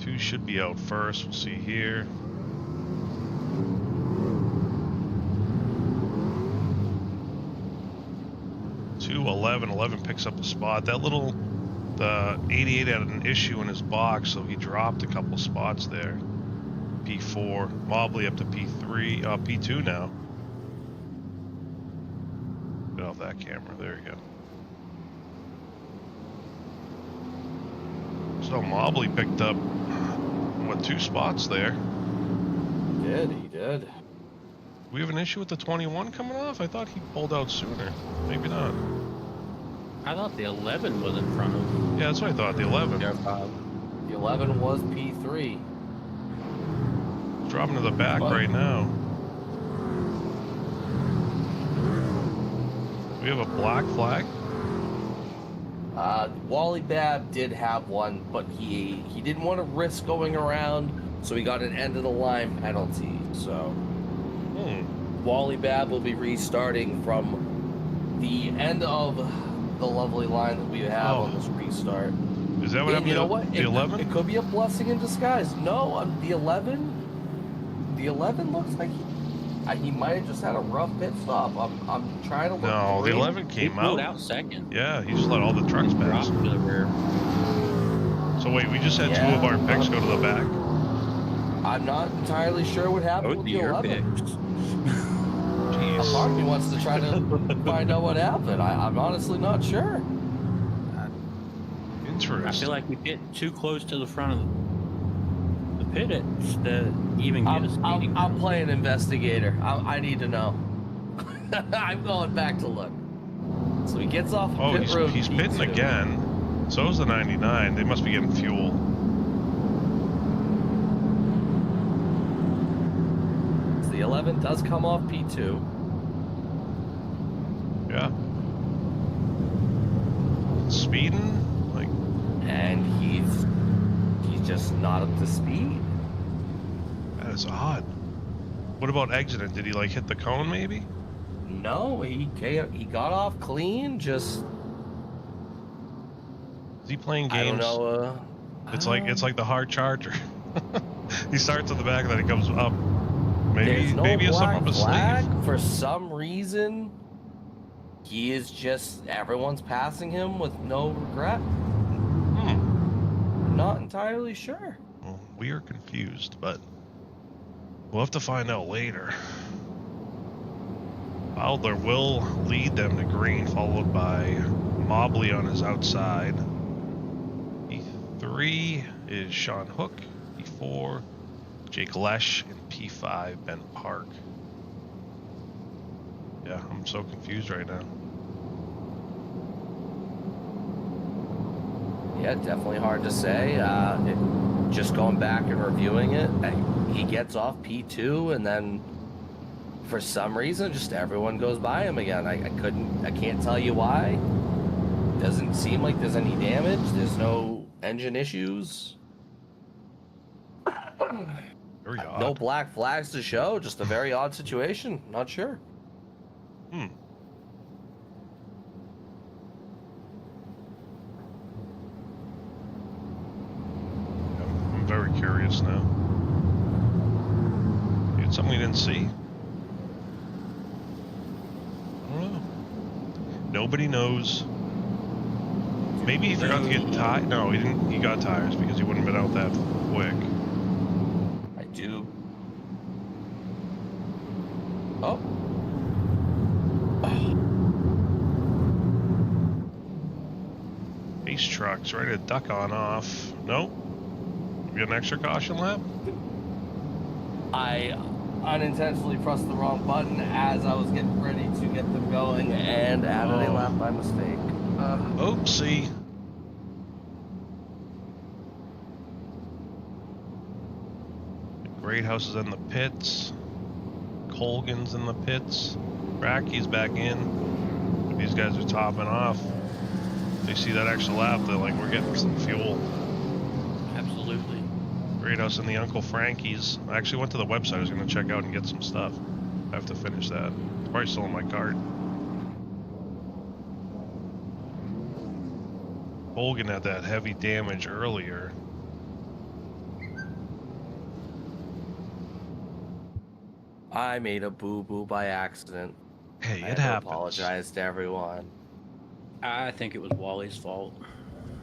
2 should be out first. We'll see here. Two 11 picks up a spot. The 88 had an issue in his box, so he dropped a couple spots there. P4, Mobley up to P3, P2 now. Get off that camera. There you go. So Mobley picked up, what, 2 spots there. He did. We have an issue with the 21 coming off? I thought he pulled out sooner. Maybe not. I thought the 11 was in front of Yeah, that's what I thought. The 11. their 5. The 11 was P3. Dropping to the back What? right now. We have a black flag. Wally Babb did have one, but he didn't want to risk going around, so he got an end of the line penalty. So Wally Babb will be restarting from the end of the lovely line that we have on this restart. Is that what And happened you know to what? the 11? It could be a blessing in disguise. No, the 11. The 11 looks like he might have just had a rough pit stop. I'm trying to look. No, the through. 11 He came pulled out. out second. Yeah, he just let all the trucks pass. Dropped to the rear. So wait, we just had 2 Yeah. of our picks go to the back. I'm not entirely sure what happened Both with the your 11. picks. A part Jeez. of me wants to try to find out what happened. I'm honestly not sure. I Interesting. feel like we get too close to the front of the pit to even get a speeding. I'm playing investigator. I need to know. I'm going back to look. So he gets off the Oh, pit road. he's pitting P2. again. So is the 99. They must be getting fuel. So the 11 does come off P2. Yeah. Speeding? Like, just not up to speed. That is odd. What about exiting? Did he like hit the cone maybe? No, he got off clean. Just Is he playing I don't games? know. It's like the hard charger. He starts at the back and then he comes up. There's no Maybe it's something black up his flag. sleeve. For some reason, he is just everyone's passing him with no regret. Not entirely sure. Well, we are confused, but we'll have to find out later. Fowler will lead them to green, followed by Mobley on his outside. P3 is Sean Hook. P4, Jake Lesh, and P5, Ben Park. Yeah, I'm so confused right now. Yeah, definitely hard to say. Just going back and reviewing it, he gets off P2, and then for some reason, just everyone goes by him again. I can't tell you why. Doesn't seem like there's any damage. There's no engine issues. Very odd. No black flags to show. Just a very odd situation. Not sure. I'm very curious now. It's something we didn't see. I don't know. Nobody knows. Maybe he forgot to get tires. No, he didn't. He got tires because he wouldn't have been out that quick. I do. Oh. Ace trucks ready to duck on off. Nope. We got an extra caution lap. I unintentionally pressed the wrong button as I was getting ready to get them going and added a lap by mistake. Oopsie. Greathouse is in the pits. Colgan's in the pits. Racky's back in. These guys are topping off. They see that extra lap, they're like, we're getting some fuel. Absolutely. Greathouse and the Uncle Frankie's. I actually went to the website. I was going to check out and get some stuff. I have to finish that. It's probably still in my cart. Colgan had that heavy damage earlier. I made a boo-boo by accident. Hey, I it have to happens. apologize to everyone. I think it was Wally's fault.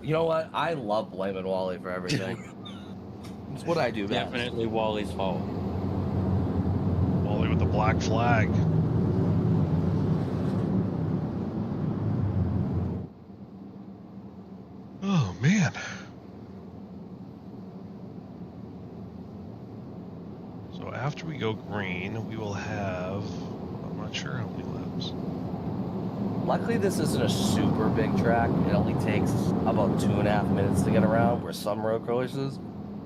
You know what? I love blaming Wally for everything. It's what I do best. Definitely Wally's fault. Wally with the black flag. Oh, man. So after we go green, we will have... I'm not sure how many laps. Luckily, this isn't a super big track. It only takes about 2.5 minutes to get around, where some road courses,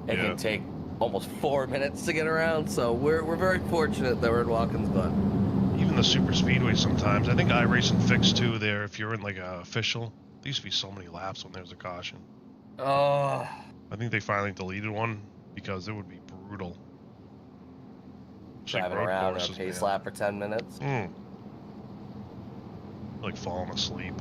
it Yeah. can take almost 4 minutes to get around. So we're very fortunate that we're in Watkins Glen. Even the super speedway sometimes. I think iRacing fixed too there. If you're in like a official, there used to be so many laps when there's a caution. Oh, I think they finally deleted one because it would be brutal. Especially driving road around in a courses, pace man. lap for 10 minutes. Like falling asleep.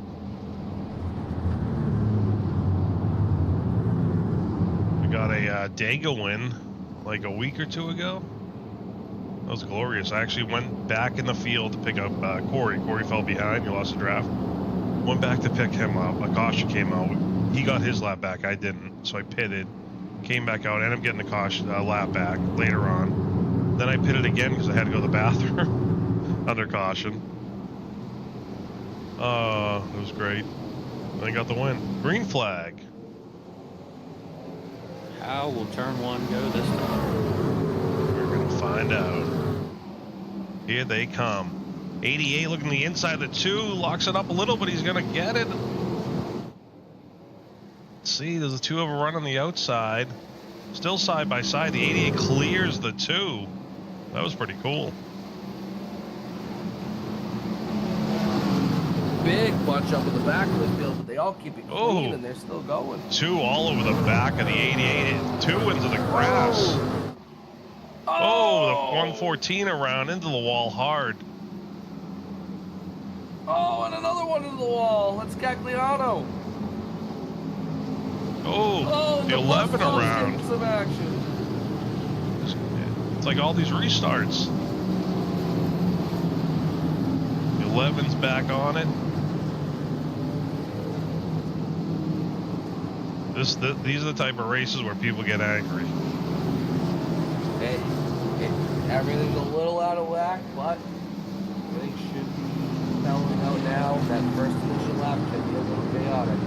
We got a Dago win like a week or two ago. That was glorious. I actually went back in the field to pick up Corey. Corey fell behind. He lost the draft. Went back to pick him up. A caution came out. He got his lap back. I didn't. So I pitted. Came back out. Ended up getting the caution lap back later on. Then I pitted again because I had to go to the bathroom under caution. It was great. I got the win. Green flag. How will turn one go this time? We're gonna find out. Here they come. 88 looking the inside of the 2, locks it up a little, but he's gonna get it. Let's see, there's a 2 overrun on the outside. Still side by side. The 88 clears the 2. That was pretty cool. big bunch up in the back of the field, but they all keep it clean Oh. and they're still going. 2 all over the back of the 88. 2 into the grass. Oh, the 114 around into the wall hard. Oh, and another one into the wall. Let's Gagliano. Oh, the 11 Busto's around. getting some action. It's like all these restarts. The 11's back on it. These are the type of races where people get angry. Everything's a little out of whack, but they should be telling out now. That first initial lap can be a little chaotic.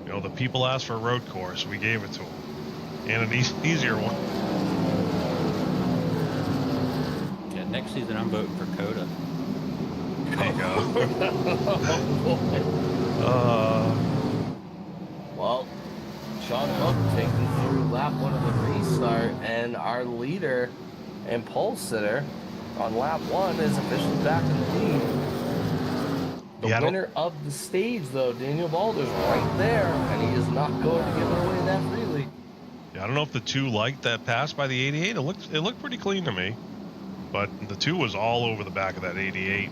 You know, the people asked for a road course. We gave it to them. And an easier one. Yeah, next season I'm voting for Coda. There you go. Well, Sean Hook taking through lap 1 of the restart, and our leader and pole sitter on lap 1 is officially back in the lead. The winner of the stage, though, Daniel Balder's right there, and he is not going to give it away that freely. Yeah, I don't know if the 2 liked that pass by the 88. It looked pretty clean to me, but the 2 was all over the back of that 88.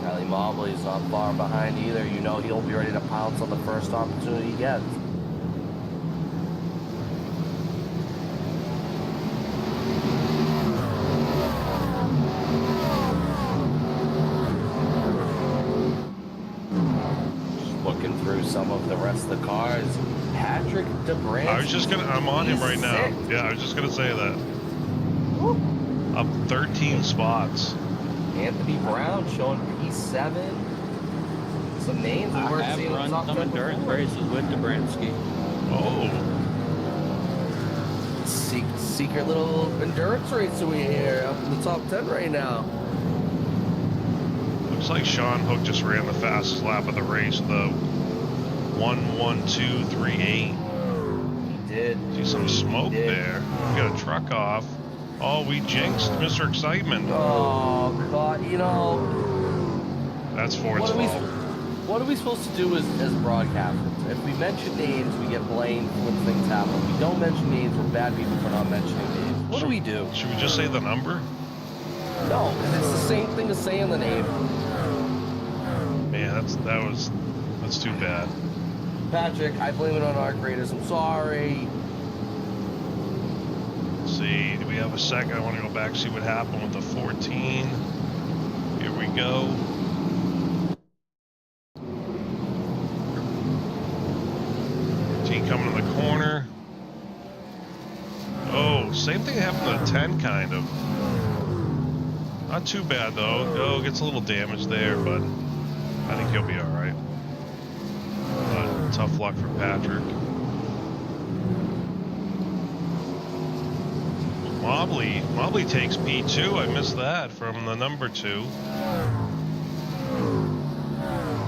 Riley Mobley's not far behind either. You know he'll be ready to pounce on the first opportunity he gets. Just looking through some of the rest of the cars. Patrick DeBrandt. I'm on him right now. P6. Yeah, I was just gonna say that. Woo. Up 13 spots. Anthony Brown showing P7. Some names we I weren't have seeing run on top some endurance before. races with Dobransky. Oh, Secret little endurance race we here up in the top 10 right now. looks like Sean Hook just ran the fastest lap of the race, the 1:12.38. He did. See some smoke there. We got a truck off. Oh, we jinxed Mr. Excitement. Oh God! You know That's Ford's fault. what are we supposed to do as broadcasters? If we mention names, we get blamed when things happen. If we don't mention names, we're bad people for not mentioning names. What do we do? Should we just say the number? No, 'cause it's the same thing as saying the name. Man, that's too bad. Patrick, I blame it on our creators. I'm sorry. Let's see, do we have a second? I want to go back see what happened with the 14. Here we go. Coming in the corner. Oh, same thing happened to the 10, kind of. Not too bad though. Oh, gets a little damage there, but I think he'll be all right. But tough luck for Patrick. Mobley takes P2. I missed that from the number 2.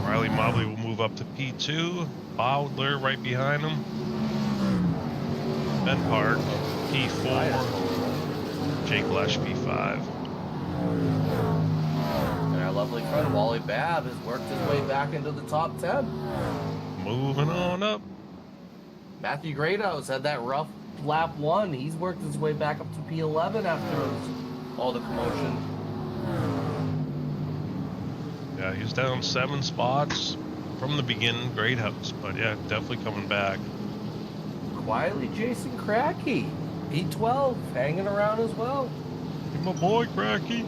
Riley Mobley will move up to P2. Bowdler right behind him. Ben Park, P4. Jake Lesh, P5. And our lovely friend Wally Babb has worked his way back into the top 10. Moving on up. Matthew Greathouse had that rough lap 1. He's worked his way back up to P11 after all the commotion. Yeah, he's down 7 spots from the beginning. Greathouse, but yeah, definitely coming back. Quietly, Jason Cracky, P12, hanging around as well. Hey, my boy, Cracky.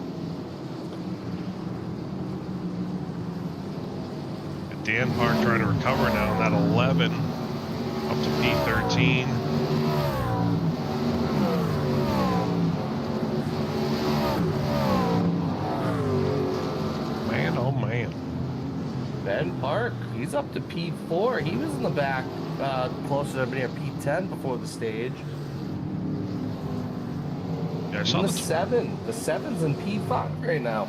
And Dan Park trying to recover now on that 11 up to P13. Man, oh man. Ben Park, he's up to P4. He was in the back, closer to near P10 before the stage. Yeah, I saw Even the the 7. The 7's in P5 right now.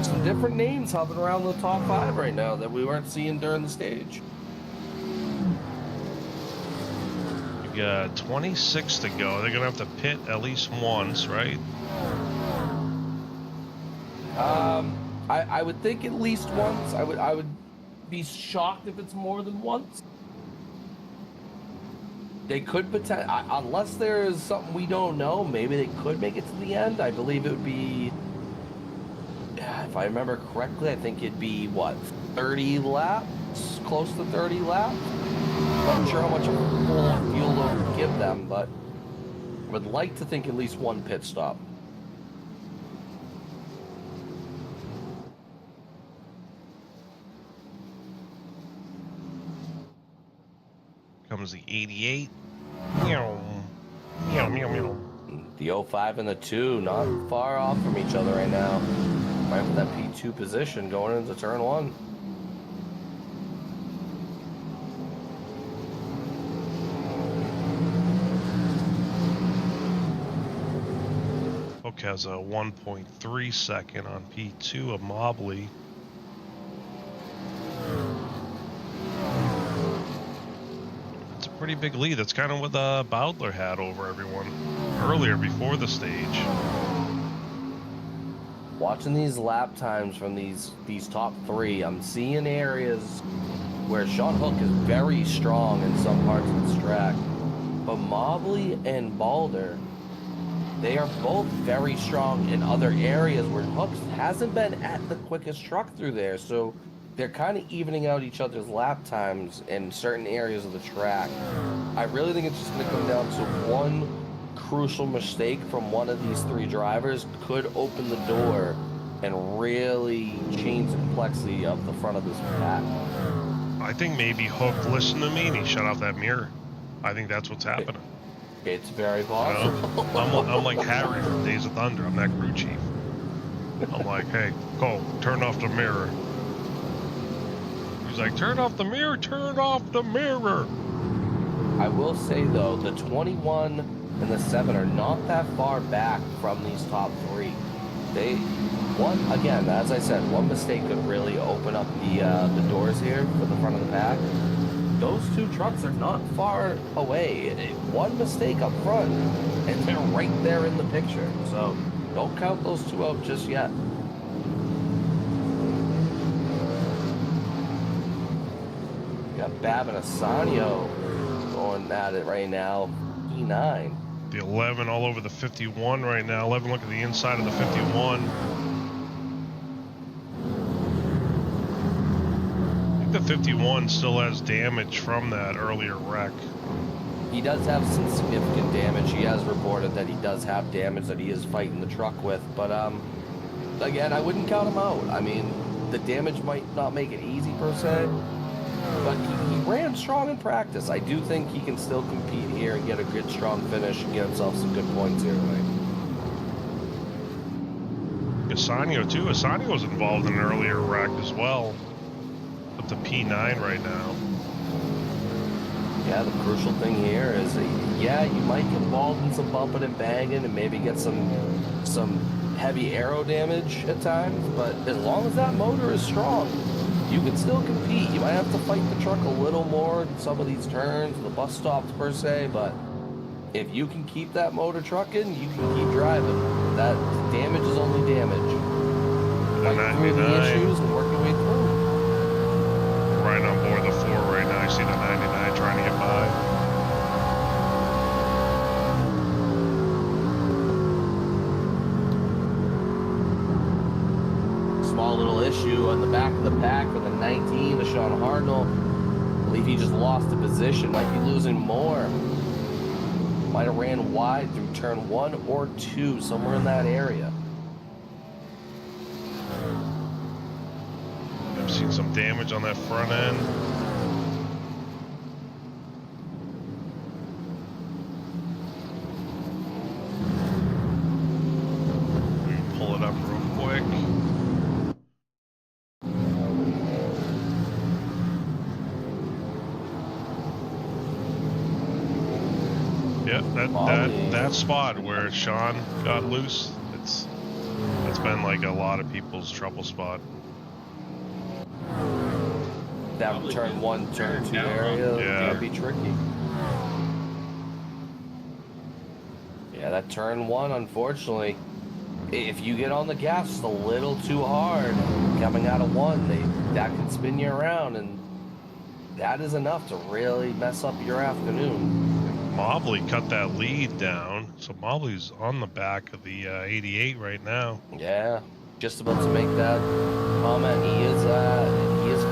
Some different names hovering around the top 5 right now that we weren't seeing during the stage. We got 26 to go. They're gonna have to pit at least once, right? I would think at least once. I would be shocked if it's more than once. They could potentially, unless there is something we don't know, maybe they could make it to the end. I believe it would be, if I remember correctly, I think it'd be what, 30 laps, close to 30 laps. Not sure how much of a full fuel load would give them, but would like to think at least one pit stop. Comes the 88. Meow. Meow, meow, meow. The 05 and the 2 not far off from each other right now. Right for that P2 position going into turn 1. Hook has a 1.3 second on P2 of Mobley. It's a pretty big lead. That's kind of what Bowdler had over everyone earlier before the stage. Watching these lap times from these top 3, I'm seeing areas where Sean Hook is very strong in some parts of this track, but Mobley and Balder, they are both very strong in other areas where Hooks hasn't been at the quickest truck through there. So they're kind of evening out each other's lap times in certain areas of the track. I really think it's just going to come down to one crucial mistake from one of these 3 drivers could open the door and really change the complexity of the front of this pack. I think maybe Hook listened to me and he shut off that mirror. I think that's what's happening. It's very possible. You know? I'm like Harry from Days of Thunder. I'm that crew chief. I'm like, hey, go, turn off the mirror. He's like, turn off the mirror, turn off the mirror. I will say, though, the 21 and the 7 are not that far back from these top 3. Again, as I said, one mistake could really open up the doors here for the front of the pack. Those 2 trucks are not far away. One mistake up front, and they're right there in the picture. So don't count those 2 out just yet. We got Bab and Asanio going at it right now. P9. The 11 all over the 51 right now. 11, look at the inside of the 51. The 51 still has damage from that earlier wreck. He does have some significant damage. He has reported that he does have damage that he is fighting the truck with. But, again, I wouldn't count him out. I mean, the damage might not make it easy per se, but he ran strong in practice. I do think he can still compete here and get a good, strong finish and get himself some good points here tonight. Asanio, too. Asanio was involved in an earlier wreck as well. Up to P9 right now. Yeah, the crucial thing here is that, yeah, you might get involved in some bumping and banging and maybe get some heavy aero damage at times, but as long as that motor is strong, you can still compete. You might have to fight the truck a little more in some of these turns, the bus stops per se, but if you can keep that motor trucking, you can keep driving. That damage is only damage. Fight through the issues and work your way through. Right on board the 4 right now. I see the 99 trying to get by. Small little issue on the back of the pack for the 19, the Sean Hartnell. I believe he just lost the position. Might be losing more. Might have ran wide through turn 1 or 2, somewhere in that area. I've seen some damage on that front end. We can pull it up real quick. Yeah, that spot where Sean got loose, that's been like a lot of people's trouble spot. That turn 1, turn 2 area can be tricky. Yeah, that turn 1, unfortunately, if you get on the gas just a little too hard, coming out of one, that can spin you around, and that is enough to really mess up your afternoon. Mobley cut that lead down, so Mobley's on the back of the 88 right now. Yeah, just about to make that comment. He is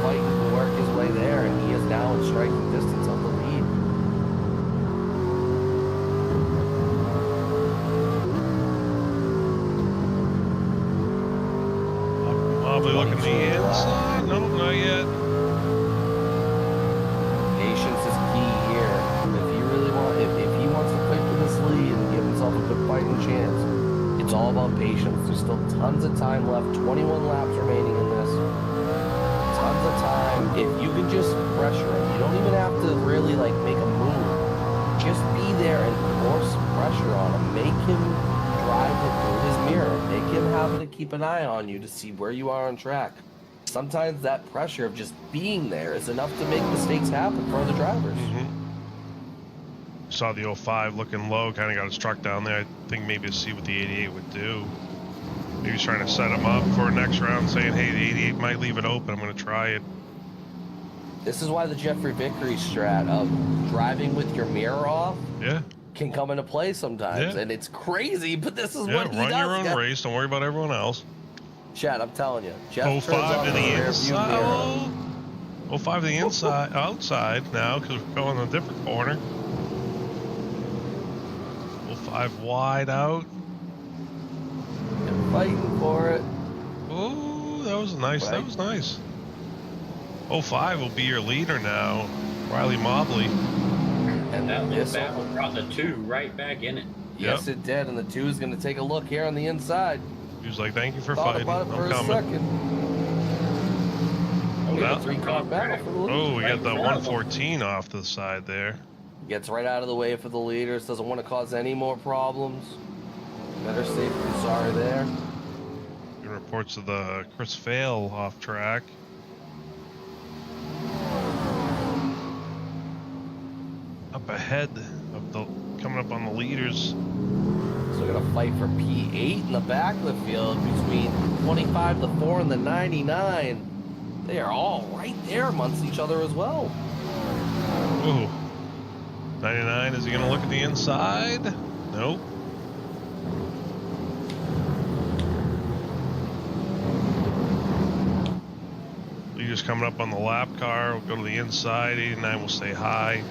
fighting to work his way there, and he is now in striking distance of the lead. Mobley looking the inside. No, not yet. Patience is key here. If he wants to fight for this lead and give himself a good fighting chance, it's all about patience. There's still tons of time left. 21 laps remaining in this. Tons of time. If you can just pressure him, you don't even have to really like make a move. Just be there and force pressure on him. Make him drive it through his mirror. Make him have to keep an eye on you to see where you are on track. Sometimes that pressure of just being there is enough to make mistakes happen for other drivers. Saw the 05 looking low, kind of got it struck down there. I think maybe to see what the 88 would do. Maybe he's trying to set him up for next round, saying, hey, the 88 might leave it open. I'm going to try it. This is why the Jeffrey Vickery strat of driving with your mirror off can come into play sometimes. And it's crazy, but this is what he does. Run your own race. Don't worry about everyone else. Chad, I'm telling you. Jeff 05 to the inside. 05 to the inside, outside now, because we're going in a different corner. 05 wide out. They're fighting for it. Oh, that was nice. That was nice. 05 will be your leader now. Riley Mobley. And that little battle brought the 2 right back in it. Yes, it did. And the 2 is going to take a look here on the inside. He was like, thank you for Thought fighting. about it for I'm a coming. second. We got a 3-car battle for the lead. Oh, we got the 114 off to the side there. Gets right out of the way for the leaders. Doesn't want to cause any more problems. Better safe than sorry there. Good reports of the Chris Fail off track. Up ahead of the coming up on the leaders. So we're gonna fight for P8 in the back of the field between 25, the 4, and the 99. They are all right there amongst each other as well. Ooh. 99, is he gonna look at the inside? Nope. Leaders coming up on the lap car. We'll go to the inside. 89 will stay high.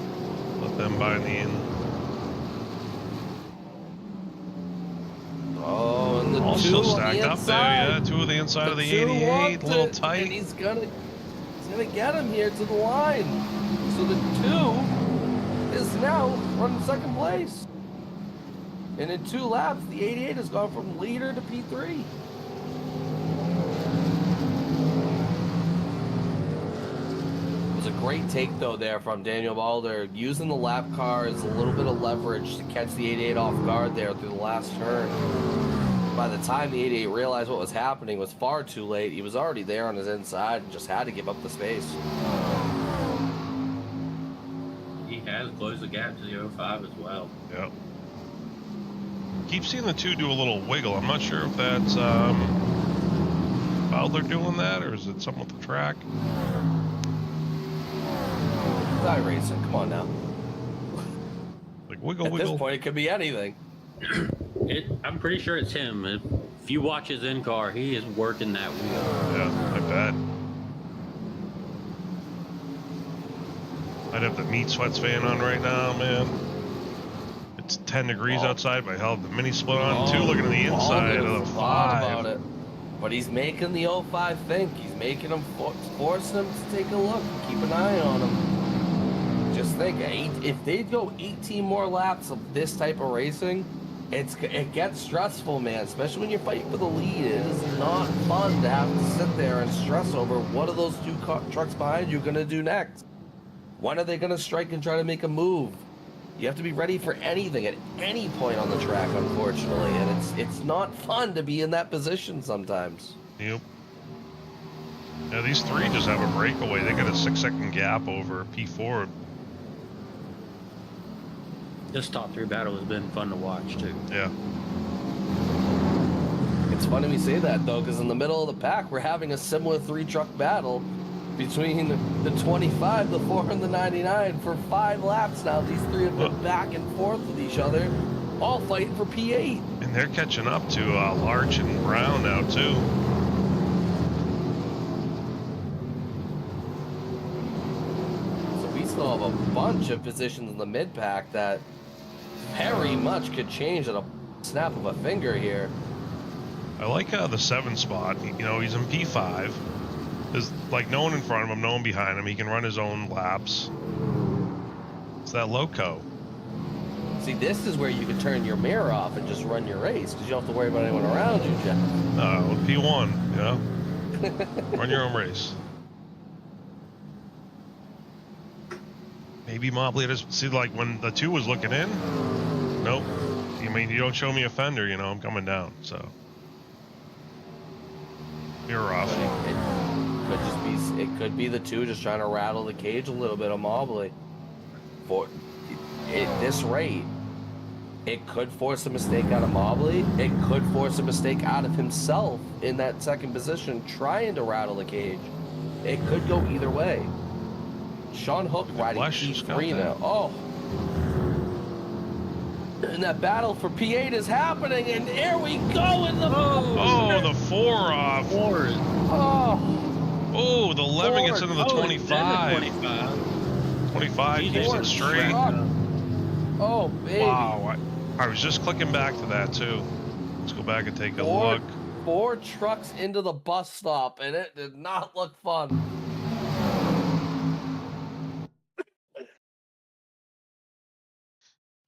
Let them bind the in. Oh, and the All 2 still on stacked the up inside. there, yeah. 2 of the inside of the 2 88, a wants little it, tight. And he's gonna get him here to the line. So the 2 is now running second place. And in 2 laps, the 88 has gone from leader to P3. It was a great take, though, there from Daniel Balder. Using the lap car as a little bit of leverage to catch the 88 off guard there through the last turn. By the time the 88 realized what was happening, it was far too late. He was already there on his inside and just had to give up the space. He has closed the gap to the 05 as well. Yep. Keep seeing the 2 do a little wiggle. I'm not sure if that's Bowler doing that or is it something with the track. Die racing, come on now. Like wiggle, At wiggle. this point, it could be anything. I'm pretty sure it's him. If you watch his in-car, he is working that wheel. Yeah, I bet. I'd have the meat sweats fan on right now, man. It's 10 degrees outside, but hell, the mini split on 2 looking at the inside of the 5. About it. But he's making the 05 think. He's making him, forcing him to take a look, keep an eye on him. Just think, if they go 18 more laps of this type of racing, it gets stressful, man, especially when you're fighting for the lead. It is not fun to have to sit there and stress over what are those 2 trucks behind you going to do next. When are they going to strike and try to make a move? You have to be ready for anything at any point on the track, unfortunately, and it's not fun to be in that position sometimes. Yep. Yeah, these 3 just have a breakaway. They got a 6-second gap over P4. This top 3 battle has been fun to watch too. Yeah. It's funny we say that though, because in the middle of the pack, we're having a similar 3-truck battle between the 25, the 4, and the 99 for 5 laps now. These three have been back and forth with each other, all fighting for P8. And they're catching up to Larch and Brown now too. So we still have a bunch of positions in the mid pack that very much could change at a snap of a finger here. I like the 7 spot. You know, he's in P5. There's like no one in front of him, no one behind him. He can run his own laps. It's that loco. See, this is where you can turn your mirror off and just run your race because you don't have to worry about anyone around you, Jeff. No, P1, you know? Run your own race. Maybe Mobley just see, like when the 2 was looking in. Nope. I mean, you don't show me a fender, you know, I'm coming down, so. Mirror off. It could be the 2 just trying to rattle the cage a little bit of Mobley. At this rate, it could force a mistake out of Mobley. It could force a mistake out of himself in that second position, trying to rattle the cage. It could go either way. Sean Hook riding P3 now. Oh. And that battle for P8 is happening, and here we go in the... Oh, the 4 off. 4. Oh, the 11 gets into the 25. 25 keeps it straight. Oh, baby. Wow, I was just clicking back to that too. Let's go back and take a look. 4 trucks into the bus stop, and it did not look fun.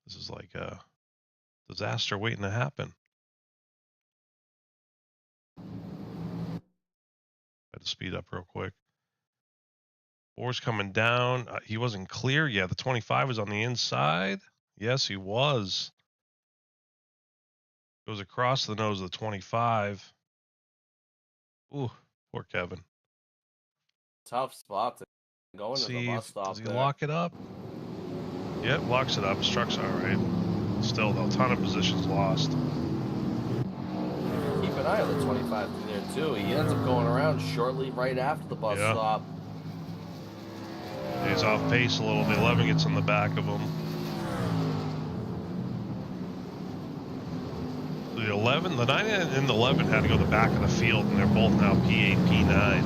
This is like a disaster waiting to happen. Had to speed up real quick. 4's coming down. He wasn't clear yet. The 25 was on the inside. Yes, he was. Goes across the nose of the 25. Ooh, poor Kevin. Tough spot to go into the bus stop. Does he lock it up? Yep, locks it up. His truck's all right. Still, though, a ton of positions lost. Keep an eye on the 25 through there, too. He ends up going around shortly right after the bus stop. He's off pace a little. The 11 gets on the back of him. The 11, the 9 and the 11 had to go to the back of the field, and they're both now P8, P9.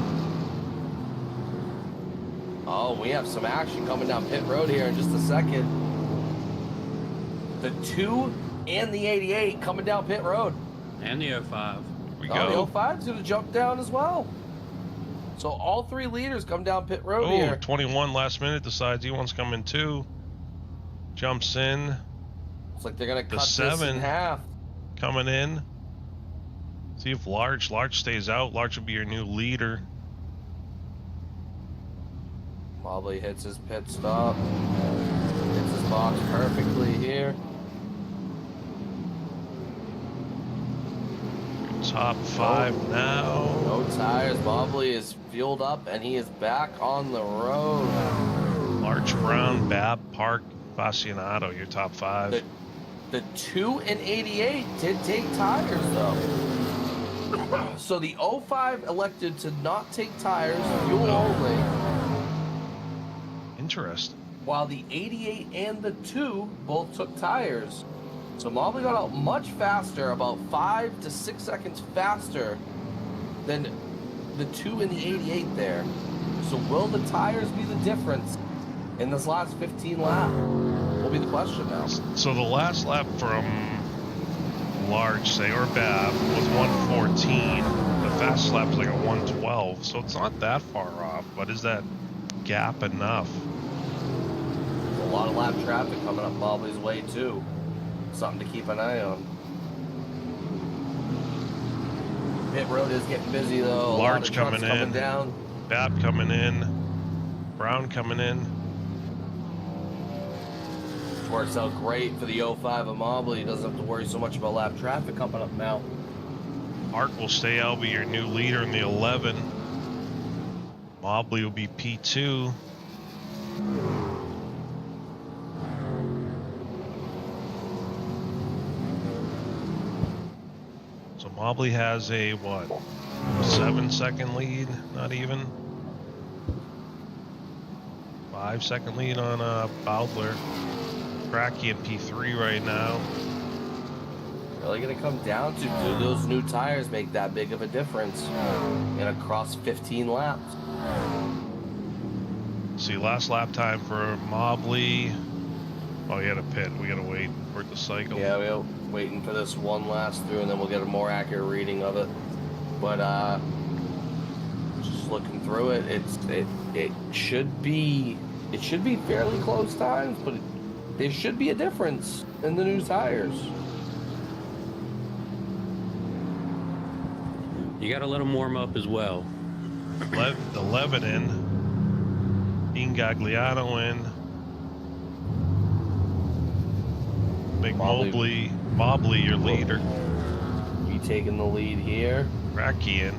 Oh, we have some action coming down pit road here in just a second. The 2 and the 88 coming down pit road. And the 05. Here we The go. 05's going to jump down as well. So all 3 leaders come down pit road here. 21 last minute decides he wants to come in too. Jumps in. Looks like they're going to cut The this 7 in half. coming in. See if Larch stays out. Larch will be your new leader. Mobley hits his pit stop. Hits his box perfectly here. Top 5 now. No tires. Mobley is fueled up and he is back on the road. Larch, Brown, Babb, Park, Fascianato, your top 5. The 2 and 88 did take tires though. So the 05 elected to not take tires, fuel only. Interesting. While the 88 and the 2 both took tires. So Mobley got out much faster, about 5 to 6 seconds faster than the 2 and the 88 there. So will the tires be the difference in this last 15 lap? Will be the question now. So the last lap from Larch, say, or Babb was 114. The fastest lap was like a 112. So it's not that far off, but is that gap enough? A lot of lap traffic coming up Mobley's way too. Something to keep an eye on. Pit road is getting busy though. Larch coming in. Down. Babb coming in. Brown coming in. Which works out great for the 05 of Mobley. He doesn't have to worry so much about lap traffic coming up now. Mark will stay out, be your new leader in the 11. Mobley will be P2. So Mobley has a what? 7-second lead? Not even. 5-second lead on Bowdler. Cracky in P3 right now. Really gonna come down to, do those new tires make that big of a difference in across 15 laps? See, last lap time for Mobley. Oh, he had a pit. We gotta wait for it to cycle. Yeah, we're waiting for this one last through, and then we'll get a more accurate reading of it. But just looking through it, it should be fairly close times, but there should be a difference in the new tires. You got to let them warm up as well. The Lebanon. Ingagliano in. Big Mobley, your leader. You taking the lead here? Cracky in.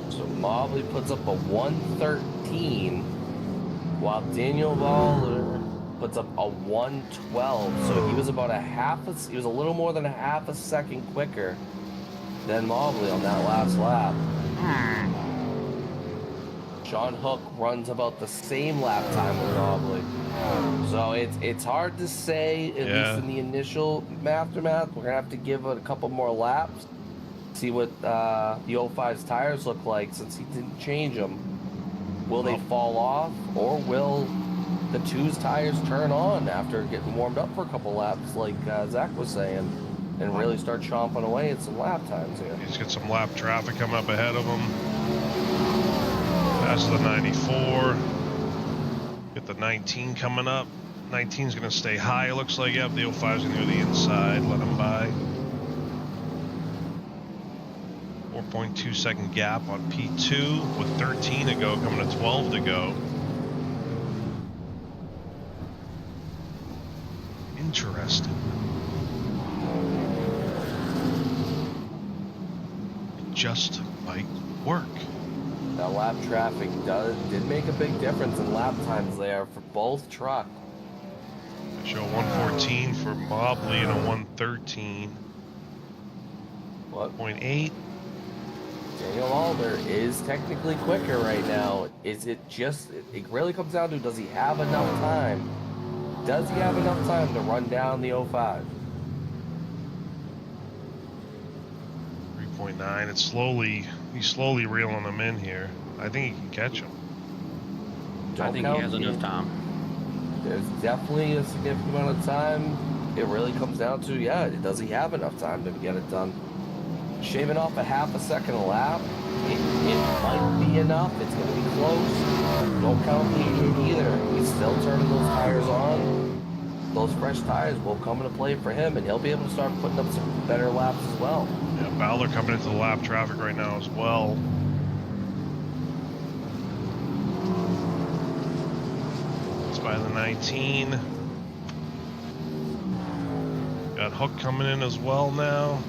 So Mobley puts up a 113, while Daniel Waller puts up a 112. So he was about he was a little more than a half a second quicker than Mobley on that last lap. Sean Hook runs about the same lap time with Mobley. So it's hard to say, at least in the initial aftermath. We're gonna have to give it a couple more laps, see what the 05's tires look like, since he didn't change them. Will they fall off, or will the 2's tires turn on after getting warmed up for a couple laps, like Zach was saying, and really start chomping away at some lap times here? He's got some lap traffic coming up ahead of him. That's the 94. Get the 19 coming up. 19's going to stay high, it looks like. Yep, the 05's going to go to the inside. Let him by. 4.2 second gap on P2 with 13 to go, coming to 12 to go. Interesting. It just might work. That lap traffic did make a big difference in lap times there for both trucks. I show 114 for Mobley and a 113. What? 0.8. Daniel Alder is technically quicker right now. Is it just, it really comes down to, does he have enough time? Does he have enough time to run down the 05? 3.9. It's he's slowly reeling them in here. I think he can catch him. I think he has enough time. There's definitely a significant amount of time. It really comes down to, does he have enough time to get it done? Shaving off a half a second a lap, it might be enough. It's going to be close. Don't count the idiot either. He's still turning those tires on. Those fresh tires will come into play for him, and he'll be able to start putting up some better laps as well. Yeah, Bowdler coming into the lap traffic right now as well. It's by the 19. Got Hook coming in as well now.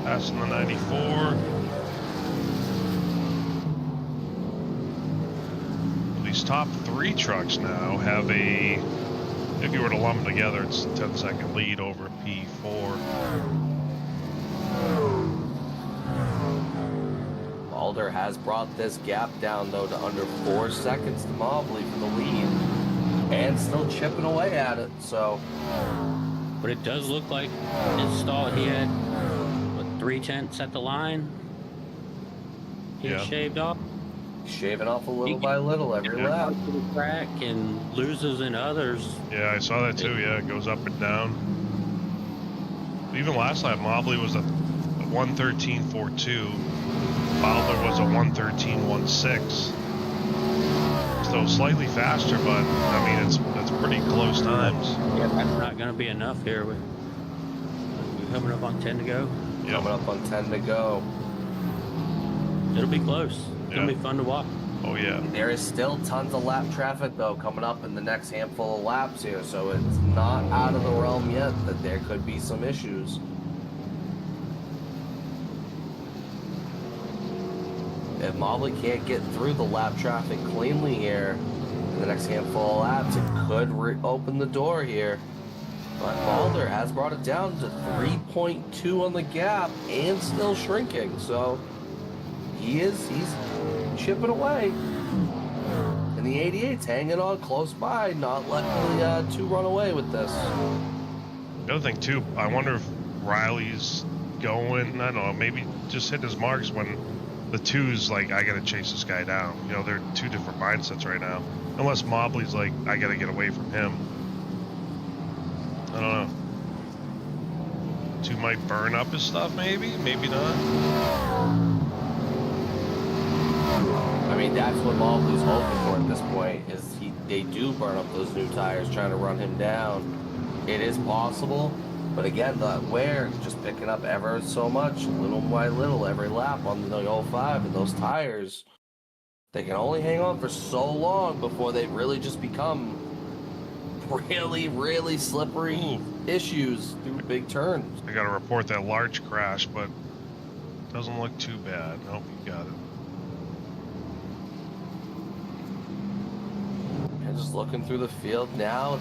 Passing the 94. These top 3 trucks now have a, if you were to lump them together, it's a 10-second lead over P4. Alder has brought this gap down, though, to under 4 seconds to Mobley for the lead, and still chipping away at it, so. But it does look like his stall, he had 3/10 at the line. He shaved off. Shaving off a little by little every lap. To the track and loses in others. Yeah, I saw that too. Yeah, it goes up and down. Even last lap, Mobley was a 113.42. Bowdler was a 113.16. So slightly faster, but I mean that's pretty close times. Yeah, that's not going to be enough here. We're coming up on 10 to go. Yep. Coming up on 10 to go. It'll be close. It's going to be fun to watch. Oh yeah. There is still tons of lap traffic, though, coming up in the next handful of laps here, so it's not out of the realm yet that there could be some issues. If Mobley can't get through the lap traffic cleanly here in the next handful of laps, it could open the door here But Balder has brought it down to 3.2 on the gap and still shrinking. So he's chipping away. And the 88's hanging on close by, not letting the 2 run away with this. The other thing too, I wonder if Riley's going, I don't know, maybe just hitting his marks when the 2's like, I gotta chase this guy down. You know, they're 2 different mindsets right now. Unless Mobley's like, I gotta get away from him. I don't know. 2 might burn up his stuff, maybe not. I mean, that's what Mobley's hoping for at this point, is they do burn up those new tires trying to run him down. It is possible, but again, the wear just picking up ever so much, little by little, every lap on the 05, and those tires, they can only hang on for so long before they really just become really, really slippery issues through big turns. I gotta report that large crash, but doesn't look too bad. Nope, you got it. And just looking through the field now,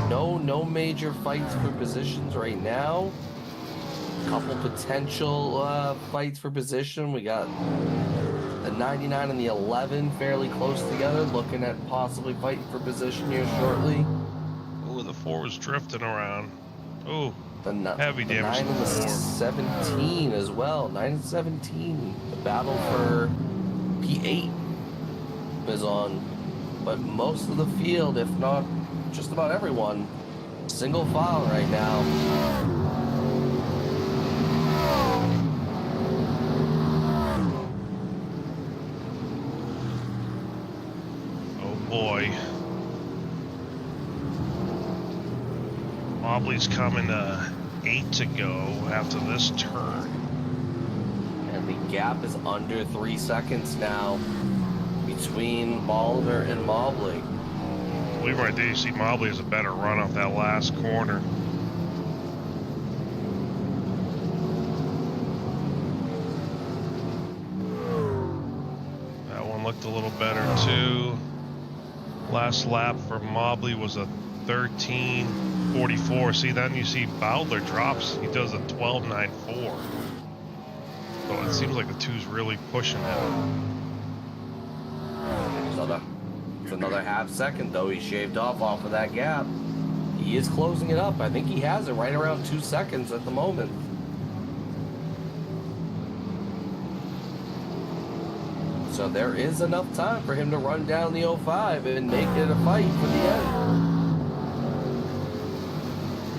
no major fights for positions right now. Couple potential fights for position. We got the 99 and the 11 fairly close together, looking at possibly fighting for position here shortly. Ooh, the 4 was drifting around. Ooh, The heavy the damage 9 to and the the 4. 17 as well. 9 and 17. The battle for P8 is on. But most of the field, if not just about everyone, single file right now. Oh boy. Mobley's coming 8 to go after this turn. And the gap is under 3 seconds now between Balder and Mobley. I believe right there you see Mobley has a better run off that last corner. That one looked a little better too. Last lap for Mobley was a 13:44. See, then you see Bowdler drops. He does a 12:94. So it seems like the 2's really pushing him. It's another half second, though. He shaved off of that gap. He is closing it up. I think he has it right around 2 seconds at the moment. So there is enough time for him to run down the 05 and make it a fight for the end.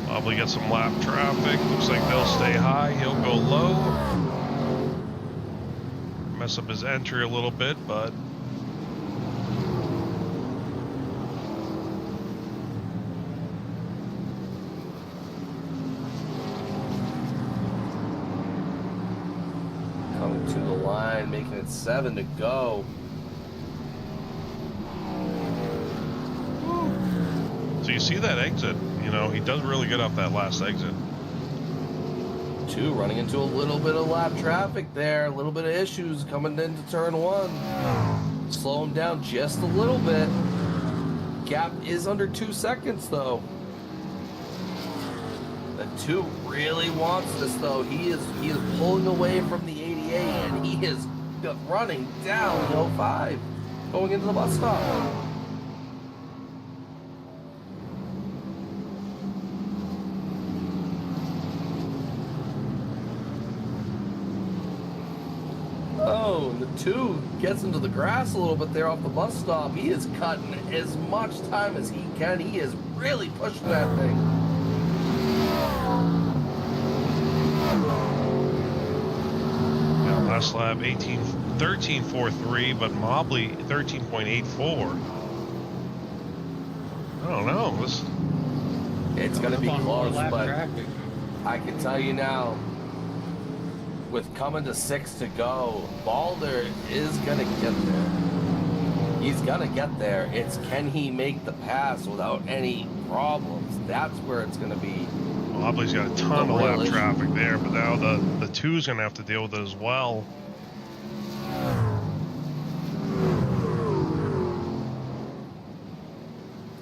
Mobley gets some lap traffic. Looks like they'll stay high. He'll go low. Mess up his entry a little bit, but coming to the line, making it 7 to go. so you see that exit. You know, he does really good off that last exit. 2 running into a little bit of lap traffic there, a little bit of issues coming into turn 1. Slow him down just a little bit. Gap is under 2 seconds though. The 2 really wants this though. He is pulling away from the 88 and he is running down the 05 going into the bus stop. Oh, and the 2 gets into the grass a little bit there off the bus stop. He is cutting as much time as he can. He is really pushing that thing. Yeah, last lap 13:43, but Mobley 13.84. I don't know. It's going to be On more close, lap but traffic. I can tell you now, with coming to 6 to go, Balder is going to get there. He's going to get there. It's can he make the pass without any problems? That's where it's going to be. Mobley's got a ton of lap issue. traffic there, but now the 2's gonna have to deal with it as well.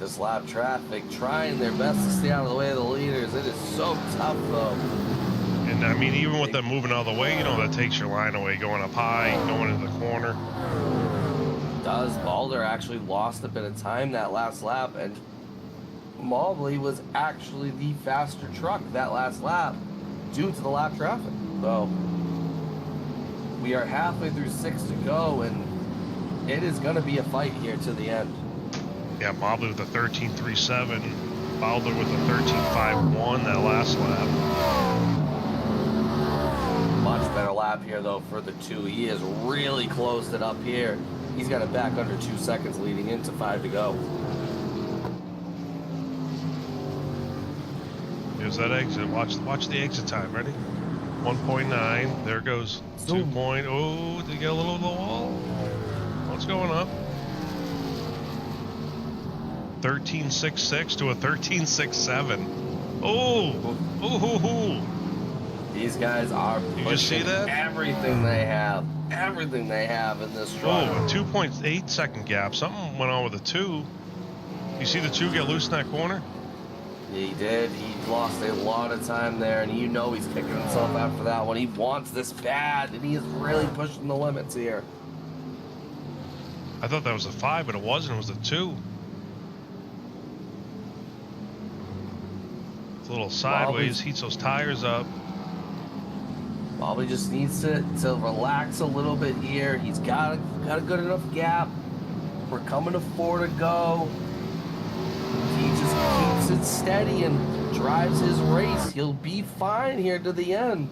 The This lap traffic trying their best to stay out of the way of the leaders. It is so tough, though. And I mean, even with them moving out of the way, you know, that takes your line away, going up high, going into the corner. Does Balder actually lost a bit of time that last lap, and Mobley was actually the faster truck that last lap due to the lap traffic. So we are halfway through 6 to go, and it is going to be a fight here to the end. Yeah, Mobley with a 13.37, Balder with a 13.51 that last lap. Much better lap here, though, for the two. He has really closed it up here. He's got it back under 2 seconds leading into 5 to go. Here's that exit. Watch the exit time. Ready? 1.9. There goes 2 point. Oh, did he get a little of the wall? What's going up? 13.66 to a 13.67. Oh, ooh. These guys are You just see pushing that? everything they have. Everything they have in this truck. Oh, a 2.8 second gap. Something went on with the 2. You see the 2 get loose in that corner? He did. He lost a lot of time there, and you know he's kicking himself after that one. He wants this bad, and he is really pushing the limits here. I thought that was a 5, but it wasn't. It was a 2. It's a little sideways. Heats those tires up. Probably just needs to relax a little bit here. He's got a good enough gap. We're coming to 4 to go. He just keeps it steady and drives his race. He'll be fine here to the end.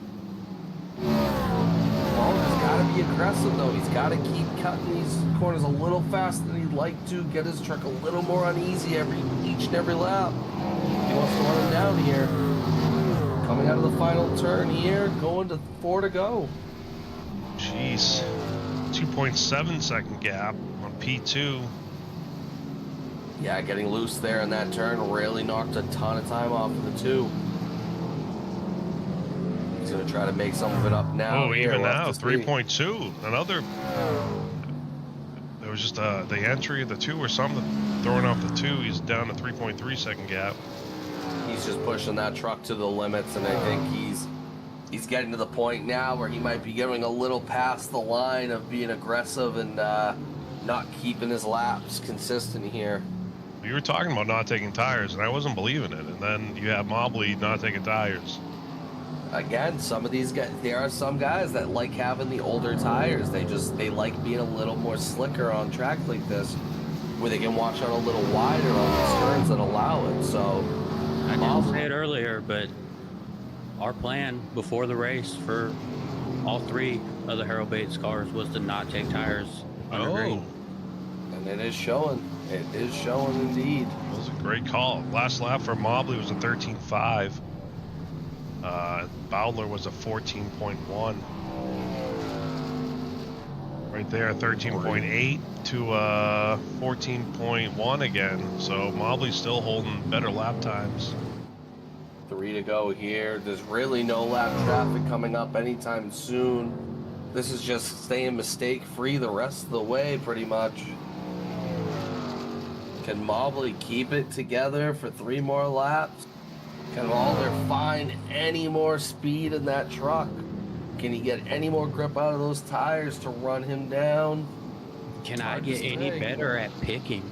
Balder's got to be aggressive, though. He's got to keep cutting these corners a little faster than he'd like to. Get his truck a little more uneasy each and every lap. He wants to run him down here. Coming out of the final turn here, going to 4 to go. Jeez. 2.7 second gap on P2. Yeah, getting loose there in that turn really knocked a ton of time off of the 2. He's going to try to make some of it up now. Oh, here. even We'll now, have to see. 3.2. Another. There was just the entry of the 2 or something throwing off the 2. He's down to 3.3 second gap. He's just pushing that truck to the limits, and I think he's getting to the point now where he might be getting a little past the line of being aggressive and not keeping his laps consistent here. You were talking about not taking tires, and I wasn't believing it. And then you have Mobley not taking tires. Again, some of these guys, there are some guys that like having the older tires. They like being a little more slicker on track like this, where they can watch out a little wider on the turns that allow it. So I didn't say it earlier, but our plan before the race for all 3 of the Harold Bates cars was to not take tires under green. And it is showing. It is showing indeed. That was a great call. Last lap for Mobley was a 13.5. Bowdler was a 14.1. Right there, 13.8 to 14.1 again. So Mobley's still holding better lap times. 3 to go here. There's really no lap traffic coming up anytime soon. This is just staying mistake-free the rest of the way, pretty much. Can Mobley keep it together for 3 more laps? Can Balder find any more speed in that truck? Can he get any more grip out of those tires to run him down? Can I get any better at picking?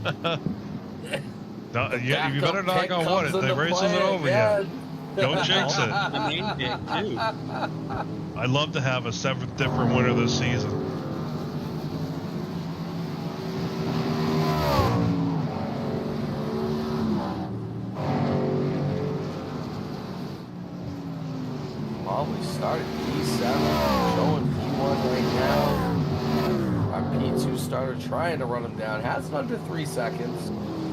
No, you better knock on wood. The race isn't over yet. Don't jinx it. I mean, pick too. I'd love to have a 7th different winner this season. Mobley started P7, showing P1 right now. Our P2 starter trying to run him down. Has it under 3 seconds.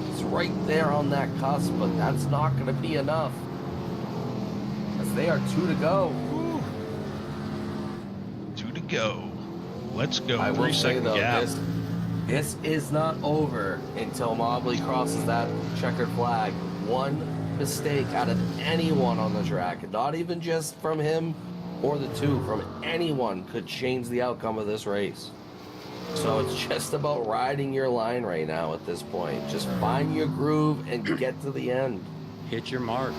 He's right there on that cusp, but that's not going to be enough. As they are 2 to go. Woo. 2 to go. Let's go. I will 3 say, second though, gap. this is not over until Mobley crosses that checkered flag. One mistake out of anyone on the track, not even just from him or the 2, from anyone, could change the outcome of this race. So it's just about riding your line right now at this point. Just find your groove and get to the end. Hit your mark.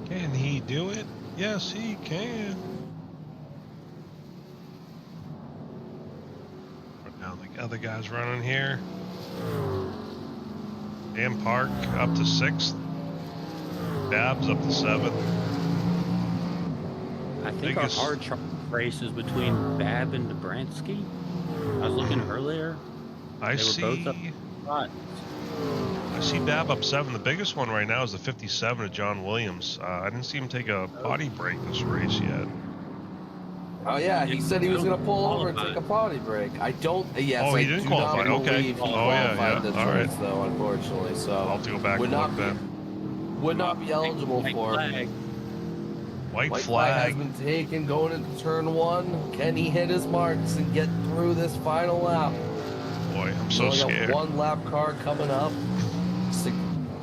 Can he do it? Yes, he can. Now the other guy's running here. Dan Park up to 6th. Babs up to 7th. I think Biggest- our hard race is between Bab and Dobransky. I was looking earlier. I They were both up see. front. I see Bab up 7. The biggest one right now is the 57 of John Williams. I didn't see him take a potty break this race yet. Oh yeah, he said he was gonna pull over and take a potty break. I don't. Yes, Oh, he I didn't do qualify, not okay. believe he Oh, yeah, qualified yeah, this all race, right. though, unfortunately. So I'll have to go back would and not look be then. would not be eligible White for. flag. White White flag. has been taken going into turn 1. Can he hit his marks and get through this final lap? Boy, I'm He's so only scared. got one lap car coming up. Just a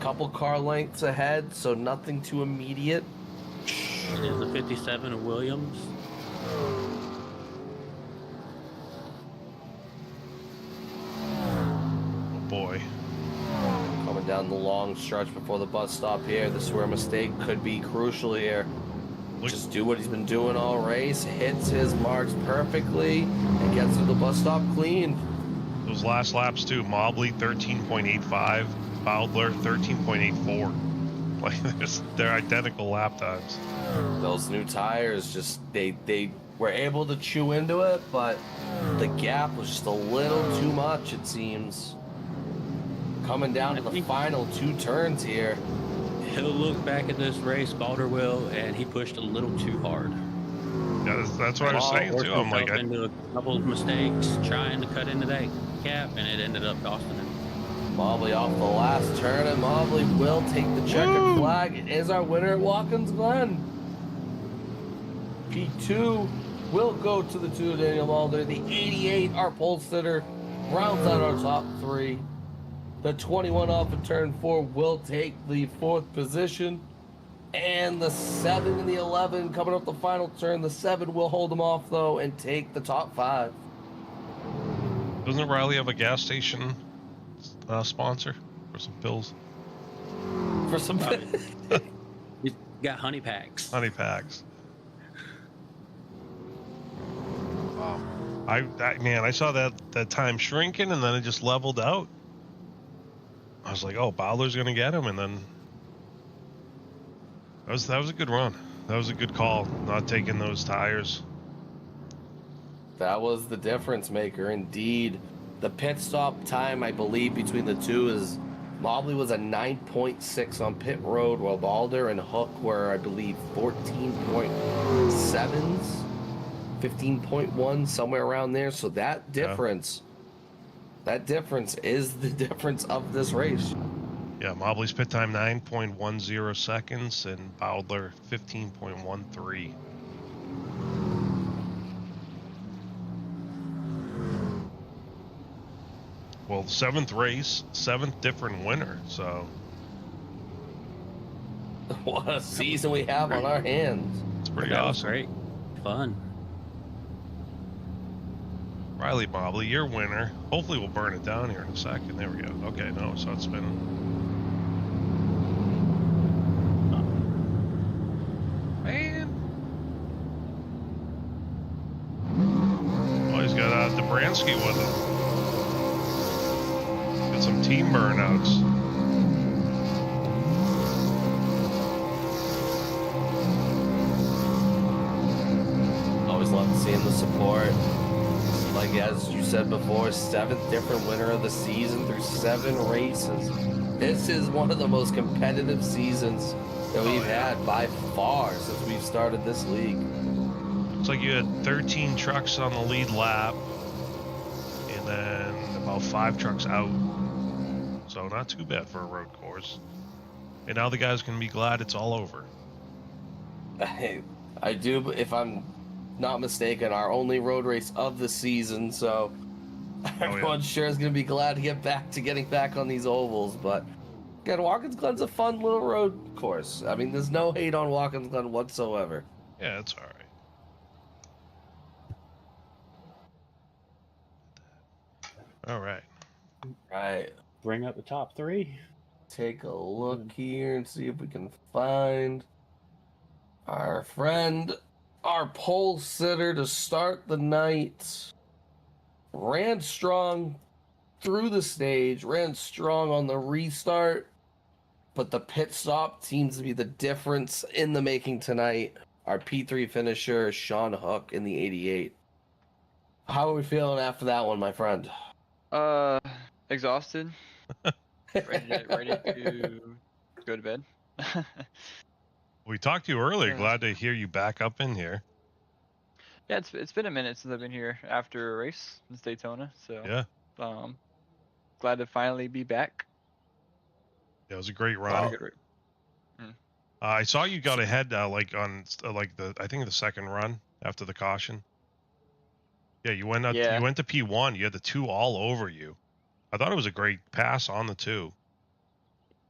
couple car lengths ahead, so nothing too immediate. It is the 57 of Williams. Oh boy. Coming down the long stretch before the bus stop here. This is where a mistake could be crucial here. Look- Just do what he's been doing all race, hits his marks perfectly, and gets to the bus stop clean. Those last laps too. Mobley 13.85, Bowdler 13.84. Like they're identical lap times. Those new tires just they were able to chew into it, but the gap was just a little too much, it seems. Coming down to the final 2 turns here. He'll look back at this race, Balder will, and he pushed a little too hard. Yeah, that's what I was saying Worked too. I'm like, himself into a couple of mistakes, trying to cut into that gap, and it ended up costing him. Mobley off the last turn, and Mobley will take the checkered Woo! flag. It is our winner at Watkins Glen. P2 will go to the 2 of Daniel Mulder. The 88, our pole sitter, rounds out our top 3. The 21 off of turn 4 will take the 4th position. And the 7 and the 11 coming up the final turn. The 7 will hold them off, though, and take the top 5. doesn't Riley have a gas station sponsor for some pills? For some. He's got honey packs. Honey packs. Man, I saw that time shrinking, and then it just leveled out. I was like, oh, Bowdler's gonna get him, and then that was a good run. That was a good call, not taking those tires. That was the difference maker, indeed. The pit stop time, I believe, between the two is Mobley was a 9.6 on pit road, while Balder and Hook were, I believe, 14.7s, 15.1, somewhere around there. So that difference, is the difference of this race. Yeah, Mobley's pit time 9.10 seconds, and Bowdler 15.13. Well, 7th race, 7th different winner, so What a season we have on our hands. it's pretty That was awesome. great. Fun. Riley Mobley, your winner. Hopefully we'll burn it down here in a second. There we go. Okay, no, so it's spinning. Man. Oh, he's got Dobransky with him. Get some team burnouts. Always love seeing the support. Like as you said before, 7th different winner of the season through 7 races. This is one of the most competitive seasons that we've had by far since we've started this league. Looks like you had 13 trucks on the lead lap, and then about 5 trucks out. So not too bad for a road course. And now the guys can be glad it's all over. I do, if I'm not mistaken, our only road race of the season, so everyone sure is going to be glad to get back to getting back on these ovals. But again, Watkins Glen's a fun little road course. I mean, there's no hate on Watkins Glen whatsoever. Yeah, it's all right. All right. Right. Bring up the top 3. Take a look here and see if we can find our friend, our pole sitter to start the night. Ran strong through the stage, ran strong on the restart, but the pit stop seems to be the difference in the making tonight. Our P3 finisher, Sean Hook in the 88. How are we feeling after that one, my friend? Exhausted, ready to go to bed. We talked to you earlier. Yeah. Glad to hear you back up in here. Yeah, it's been a minute since I've been here after a race in Daytona, so Yeah. glad to finally be back. It was a great A lot run. of good I saw you got ahead like on like I think the second run after the caution. Yeah, you went up, Yeah. you went to P1. You had the 2 all over you. I thought it was a great pass on the 2.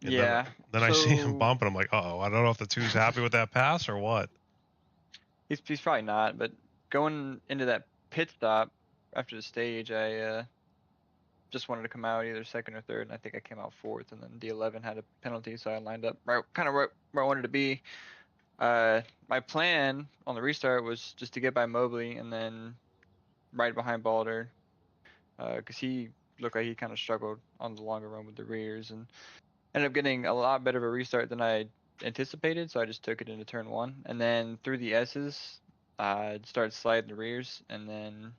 And Yeah. then I see him So bump, and I'm like, oh, I don't know if the 2's happy with that pass or what. he's probably not, but going into that pit stop after the stage, I just wanted to come out either second or third, and I think I came out fourth, and then D11 had a penalty, so I lined up right where I wanted to be. My plan on the restart was just to get by Mobley and then right behind Balder, because he looked like he kind of struggled on the longer run with the rears, and ended up getting a lot better of a restart than I anticipated, so I just took it into turn 1, and then through the S's, started sliding the rears, and then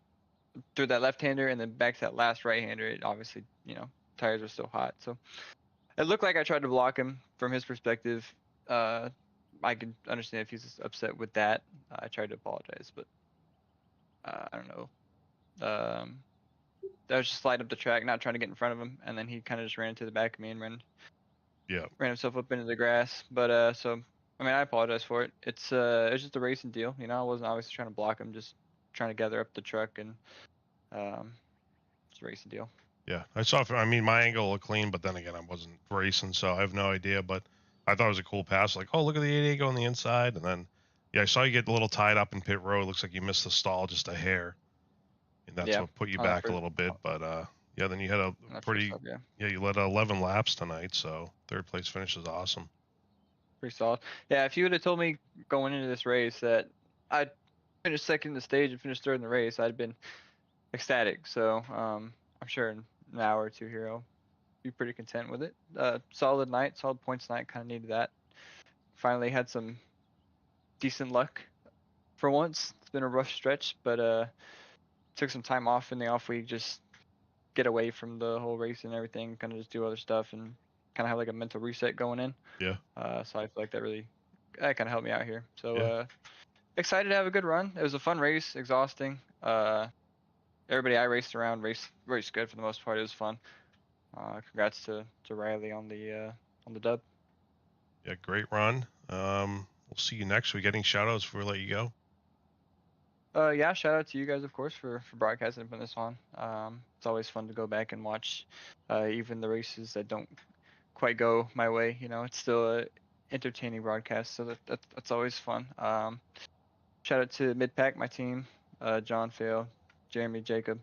through that left-hander, and then back to that last right-hander. It obviously, tires were still hot, so it looked like I tried to block him from his perspective. I can understand if he's upset with that. I tried to apologize, but I don't know. I was just sliding up the track, not trying to get in front of him, and then he kind of just ran into the back of me and ran himself up into the grass. But so I mean, I apologize for it. It's just a racing deal, I wasn't obviously trying to block him, just trying to gather up the truck, and it's a racing deal. Yeah, I mean, my angle looked clean, but then again, I wasn't racing, so I have no idea. But I thought it was a cool pass. Like, oh, look at the 88 go on the inside, and then yeah, I saw you get a little tied up in pit road. Looks like you missed the stall just a hair, and that's what put you back a little bit. But yeah, then you had a pretty you led 11 laps tonight, so third place finish is awesome. Pretty solid. Yeah, if you would have told me going into this race that I'd finish second in the stage and finish third in the race, I'd been ecstatic. So I'm sure in an hour or two here I'll be pretty content with it. Solid night, solid points night. Kind of needed that. Finally had some decent luck for once. It's been a rough stretch, but took some time off in the off week, just get away from the whole race and everything, kind of just do other stuff and kind of have like a mental reset going in. Yeah. So I feel like that kind of helped me out here. So excited to have a good run. It was a fun race, exhausting. Everybody I raced around raced good for the most part. It was fun. Congrats to Riley on the dub. Yeah, great run. We'll see you next week. Any shout outs before we let you go? Yeah, shout out to you guys, of course, for broadcasting and putting this on. It's always fun to go back and watch even the races that don't quite go my way. It's still a entertaining broadcast, so that's always fun. Shout out to Mid-Pack, my team, John, Phil, Jeremy, Jacob.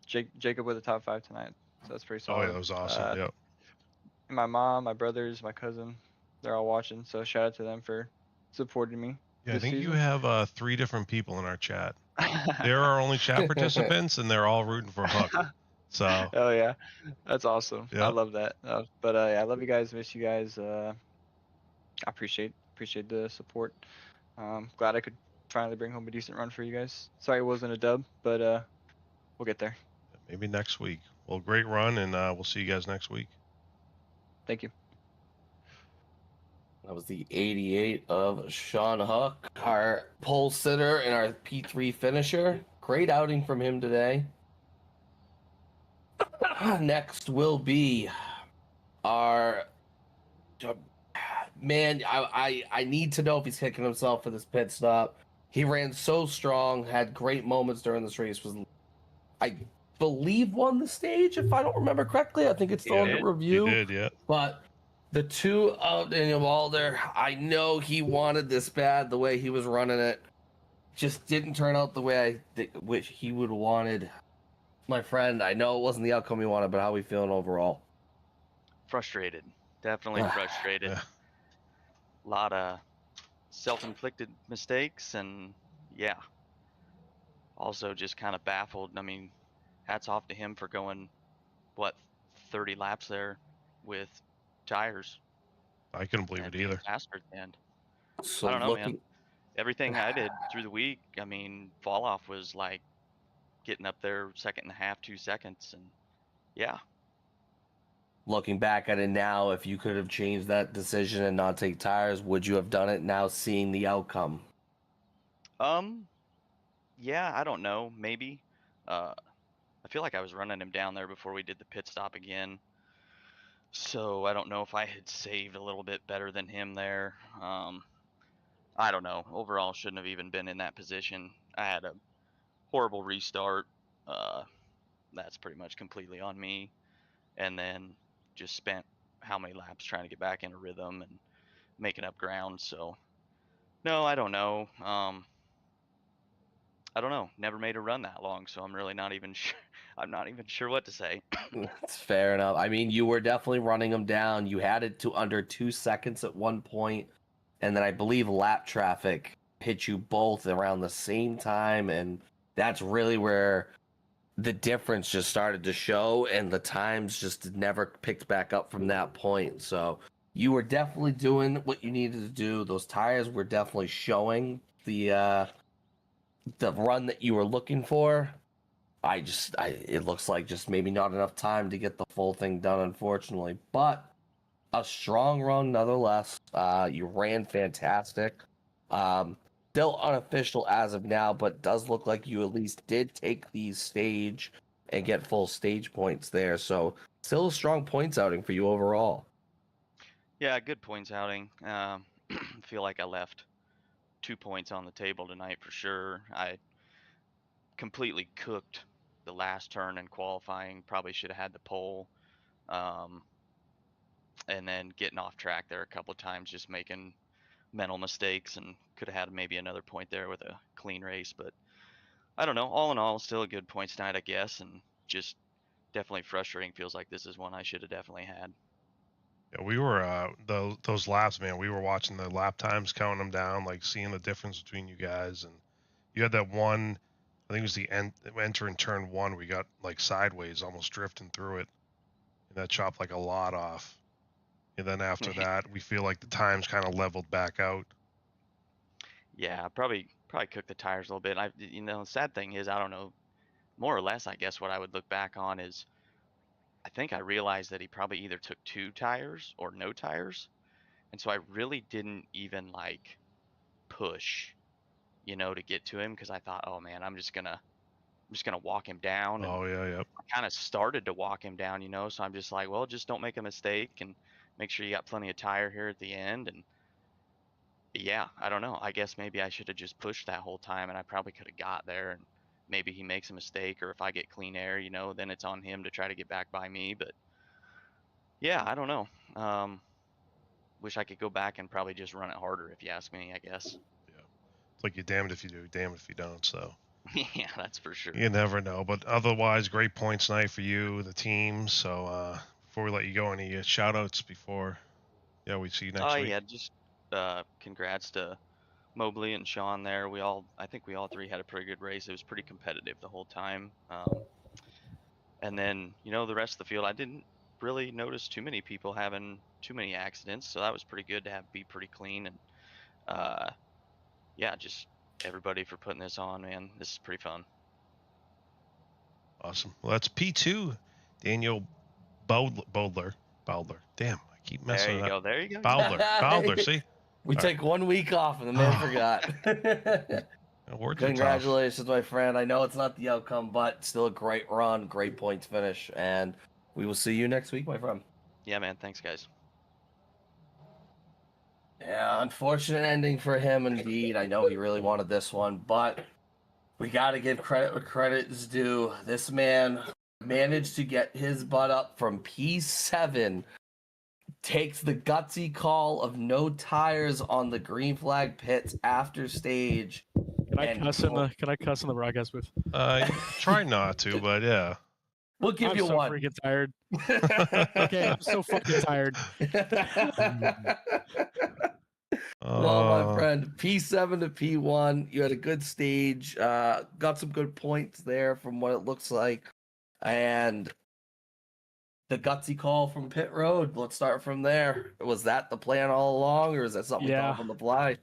Jacob with the top 5 tonight, so that's pretty solid. Oh yeah, that was awesome. Yep. My mom, my brothers, my cousin, they're all watching, so shout out to them for supporting me. Yeah, I think season. you have 3 different people in our chat. They're our only chat participants, and they're all rooting for Hook. So. Oh yeah, that's awesome. Yep. I love that. But yeah, I love you guys. Miss you guys. I appreciate the support. Glad I could finally bring home a decent run for you guys. Sorry it wasn't a dub, but we'll get there. Maybe next week. Well, great run, and we'll see you guys next week. Thank you. That was the 88 of Sean Hook, our pole sitter and our P3 finisher. Great outing from him today. Next will be our man. I need to know if he's kicking himself for this pit stop. He ran so strong, had great moments during this race. I believe won the stage, if I don't remember correctly. I think it's still under review. He did, yeah. But the 2 of Daniel Balder, I know he wanted this bad. The way he was running it just didn't turn out the way which he would have wanted. My friend, I know it wasn't the outcome you wanted, but how are we feeling overall? Frustrated. Definitely frustrated. Yeah. A lot of self-inflicted mistakes, and yeah, also just kind of baffled. I mean, hats off to him for going, what, 30 laps there with tires I couldn't believe and it being either. faster at the end. So I don't know, man. looking, Everything I did through the week, I mean, fall off was like getting up there second and a half, 2 seconds, and yeah. looking back at it now, if you could have changed that decision and not take tires, would you have done it now seeing the outcome? Yeah, I don't know, maybe. I feel like I was running him down there before we did the pit stop again. So I don't know if I had saved a little bit better than him there. I don't know. Overall, shouldn't have even been in that position. I had a horrible restart. Uh, that's pretty much completely on me. And then just spent how many laps trying to get back into rhythm and making up ground. So no, I don't know. I don't know. Never made a run that long, so I'm really not even sure. I'm not even sure what to say. That's fair enough. I mean, you were definitely running them down. You had it to under 2 seconds at one point, and then I believe lap traffic hit you both around the same time, and that's really where the difference just started to show, and the times just never picked back up from that point. So you were definitely doing what you needed to do. Those tires were definitely showing the run that you were looking for. It looks like just maybe not enough time to get the full thing done, unfortunately. But a strong run nonetheless. You ran fantastic. Still unofficial as of now, but does look like you at least did take the stage and get full stage points there. So still a strong points outing for you overall. Yeah, good points outing. Feel like I left 2 points on the table tonight for sure. I completely cooked the last turn in qualifying. Probably should have had the pole. And then getting off track there a couple of times, just making mental mistakes, and could have had maybe another point there with a clean race. But I don't know. All in all, still a good points night, I guess, and just definitely frustrating. Feels like this is one I should have definitely had. Yeah, we were those laps, man. We were watching the lap times, counting them down, like seeing the difference between you guys. And you had that one, I think it was the enter in turn one. We got like sideways, almost drifting through it, and that chopped like a lot off. And then after that, we feel like the times kind of leveled back out. Yeah, probably cooked the tires a little bit. The sad thing is, I don't know. More or less, I guess what I would look back on is, I think I realized that he probably either took 2 tires or no tires, and so I really didn't even like push, to get to him, because I thought, oh man, I'm just gonna walk him down. And Oh yeah, yep. I kind of started to walk him down, so I'm just like, well, just don't make a mistake and make sure you got plenty of tire here at the end. And yeah, I don't know. I guess maybe I should have just pushed that whole time, and I probably could have got there. And maybe he makes a mistake, or if I get clean air, then it's on him to try to get back by me. But yeah, I don't know. Wish I could go back and probably just run it harder, if you ask me, I guess. Yeah. It's like you're damned if you do, damned if you don't. So Yeah, that's for sure. you never know. But otherwise, great points night for you, the team. So before we let you go, any shout outs before? Yeah, we see you next week. Yeah, just congrats to Mobley and Sean there. I think we all three had a pretty good race. It was pretty competitive the whole time. And then, the rest of the field, I didn't really notice too many people having too many accidents, so that was pretty good to be pretty clean. And yeah, just everybody for putting this on, man. This is pretty fun. Awesome. Well, that's P2, Daniel Bowdler. Damn, I keep messing it up. There you go. Bowdler, see? We take 1 week off and the man forgot. Words are tough. Congratulations, my friend. I know it's not the outcome, but still a great run, great points finish, and we will see you next week, my friend. Yeah, man. Thanks, guys. Yeah, unfortunate ending for him indeed. I know he really wanted this one, but we got to give credit where credit is due. This man managed to get his butt up from P7, takes the gutsy call of no tires on the green flag pits after stage, And Can I cuss in the broadcast booth? You try not to, but yeah. we'll give I'm you so one. freaking tired. Okay, I'm so fucking tired. Well, my Uh, friend, P7 to P1, you had a good stage, got some good points there from what it looks like, and the gutsy call from pit road. Let's start from there. Was that the plan all along, or is that something we Yeah. thought on the fly?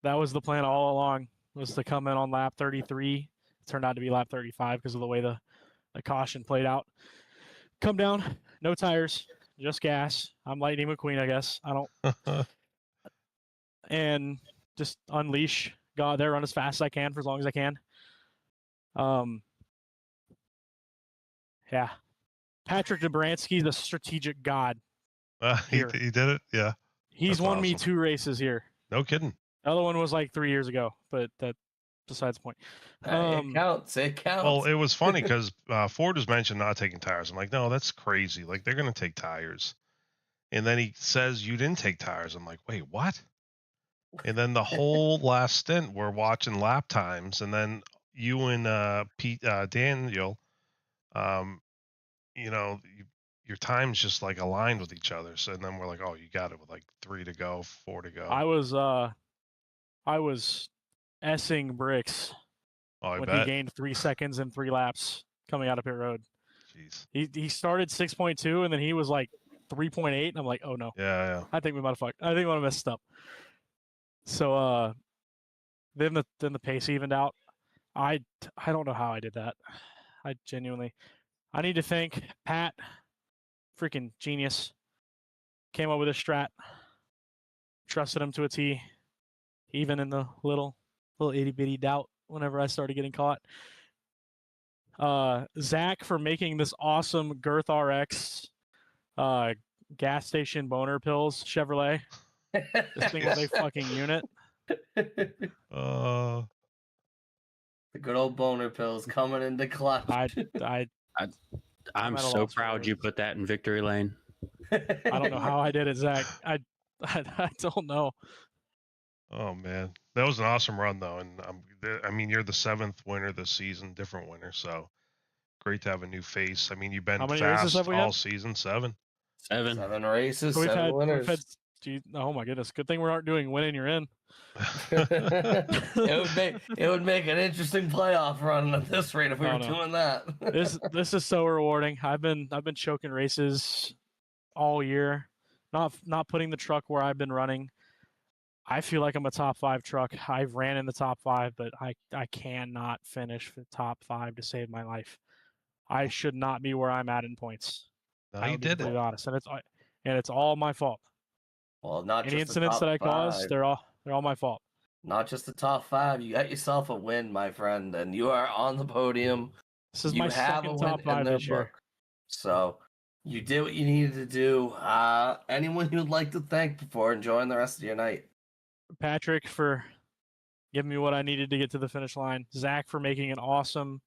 That was the plan all along, was to come in on lap 33. It turned out to be lap 35 because of the way the caution played out. Come down, no tires, just gas. I'm Lightning McQueen, I guess. I don't. And just unleash, go out there, run as fast as I can for as long as I can. Yeah. Patrick Dobransky's a strategic god. he Here. did it. Yeah. He's That's won me awesome. 2 races here. No kidding. The other one was like 3 years ago, but that besides the point. It counts. It counts. Well, it was funny because Ford was mentioned not taking tires. I'm like, no, that's crazy. Like, they're going to take tires. And then he says, you didn't take tires. I'm like, wait, what? And then the whole last stint, we're watching lap times. And then you and Daniel, your times just like aligned with each other. So and then we're like, oh, you got it with like 3 to go, 4 to go. I was S-ing bricks Oh, I when bet. he gained 3 seconds in 3 laps coming out of pit road. Jeez. He started 6.2 and then he was like 3.8 and I'm like, oh no. Yeah. I think we might have fucked. I think we might have messed up. So then the pace evened out. I don't know how I did that. I need to thank Pat, freaking genius. Came up with a strat. Trusted him to a T, even in the little itty bitty doubt whenever I started getting caught. Zach for making this awesome Girth RX gas station boner pills Chevrolet. This thing was a fucking unit. Uh, The good old boner pills coming into clutch. I'm at a so loss for proud words. you put that in victory lane. I don't know how I did it, Zach. I don't know. oh man, that was an awesome run though, and I mean, you're the 7th winner this season, different winner, so great to have a new face. I mean, you've been How many races fast have we all had? season, 7. 7. 7 races, So 7 winners. Oh my goodness. Good thing we aren't doing win in, you're in. it would make an interesting playoff run at this rate if we Oh, were no. doing that. This is so rewarding. I've been choking races all year. Not putting the truck where I've been running. I feel like I'm a top 5 truck. I've ran in the top 5, but I cannot finish for top 5 to save my life. I should not be where I'm at in points. No, I you will be did completely it. honest, and it's all my fault. Well, not Any just the incidents top that I 5. caused, they're all my fault. Not just the top 5. You got yourself a win, my friend, and you are on the podium. This is You my have a second win top in 5 their this year. book. So you did what you needed to do. Anyone you'd like to thank before enjoying the rest of your night? Patrick for giving me what I needed to get to the finish line. Zach for making an awesome,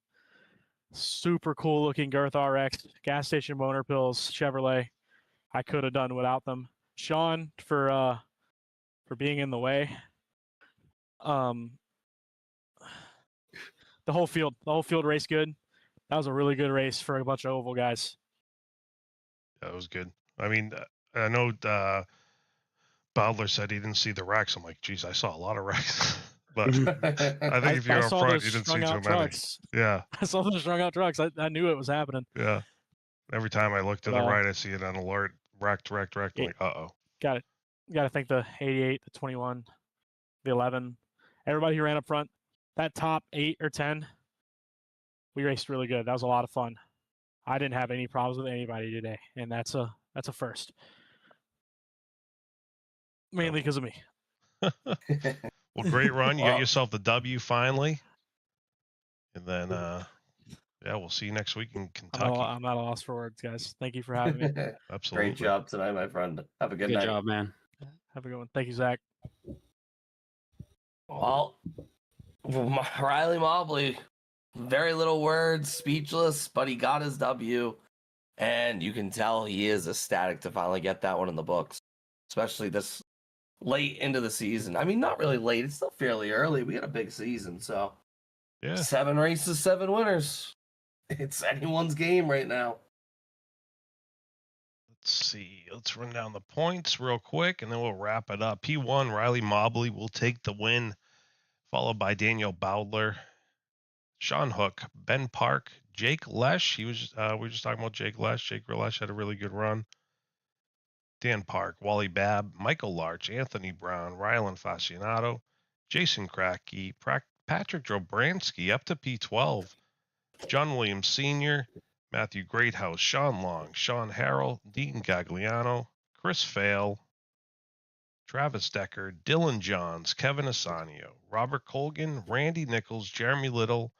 super cool looking Girth RX gas station boner pills Chevrolet. I could have done without them. Sean for being in the way. The whole field raced good. That was a really good race for a bunch of oval guys. That was good. I mean, I know Bowdler said he didn't see the wrecks. I'm like, geez, I saw a lot of wrecks. But I think if you're up saw front, those you didn't see strung too out many. trucks. Yeah, I saw those strung out trucks. I knew it was happening. yeah. Every time I look to But, the right, I see it on alert. Wrecked. I'm Yeah. like, uh-oh. Got to thank the 88, the 21, the 11, everybody who ran up front. That top 8 or 10, we raced really good. That was a lot of fun. I didn't have any problems with anybody today, and that's a first. Mainly because of me. Well, great run. You Well- got yourself the W finally. And then, yeah, we'll see you next week in Kentucky. I'm at a loss for words, guys. Thank you for having me. Absolutely. Great job tonight, my friend. Have a good Good night. job, man. Have a good one. Thank you, Zach. Well, Riley Mobley, very little words, speechless, but he got his W. And you can tell he is ecstatic to finally get that one in the books. Especially this late into the season. I mean, not really late. It's still fairly early. We got a big season, so Yeah. 7 races, 7 winners. It's anyone's game right now. Let's see. Let's run down the points real quick, and then we'll wrap it up. P1, Riley Mobley will take the win, followed by Daniel Bowdler, Sean Hook, Ben Park, Jake Lesh. We were just talking about Jake Lesh. Jake Lesh had a really good run. Dan Park, Wally Babb, Michael Larch, Anthony Brown, Rylan Fascinato, Jason Kracky, Patrick Drobransky up to P12, John Williams Sr., Matthew Greathouse, Sean Long, Sean Harrell, Dean Gagliano, Chris Fail, Travis Decker, Dylan Johns, Kevin Asanio, Robert Colgan, Randy Nichols, Jeremy Little,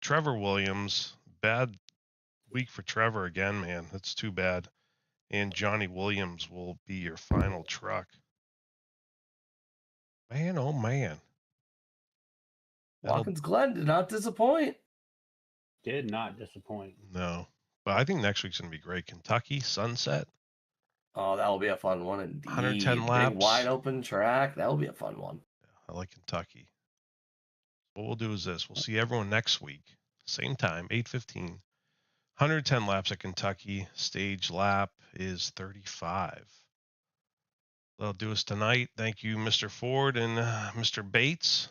Trevor Williams. Bad week for Trevor again, man. That's too bad. And Johnny Williams will be your final truck. Man, oh man. Watkins Glen did not disappoint. Did not disappoint. No. But I think next week's going to be great. Kentucky, Sunset. Oh, that'll be a fun one indeed. 110 laps. Big wide open track. That'll be a fun one. I like Kentucky. What we'll do is this. We'll see everyone next week. Same time, 8:15. 110 laps at Kentucky. Stage lap is 35. That'll do us tonight. Thank you, Mr. Ford and Mr. Bates.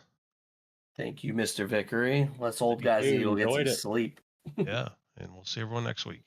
Thank you, Mr. Vickery. Let's old guys you. eagle get some Enjoyed it. sleep. Yeah, and we'll see everyone next week.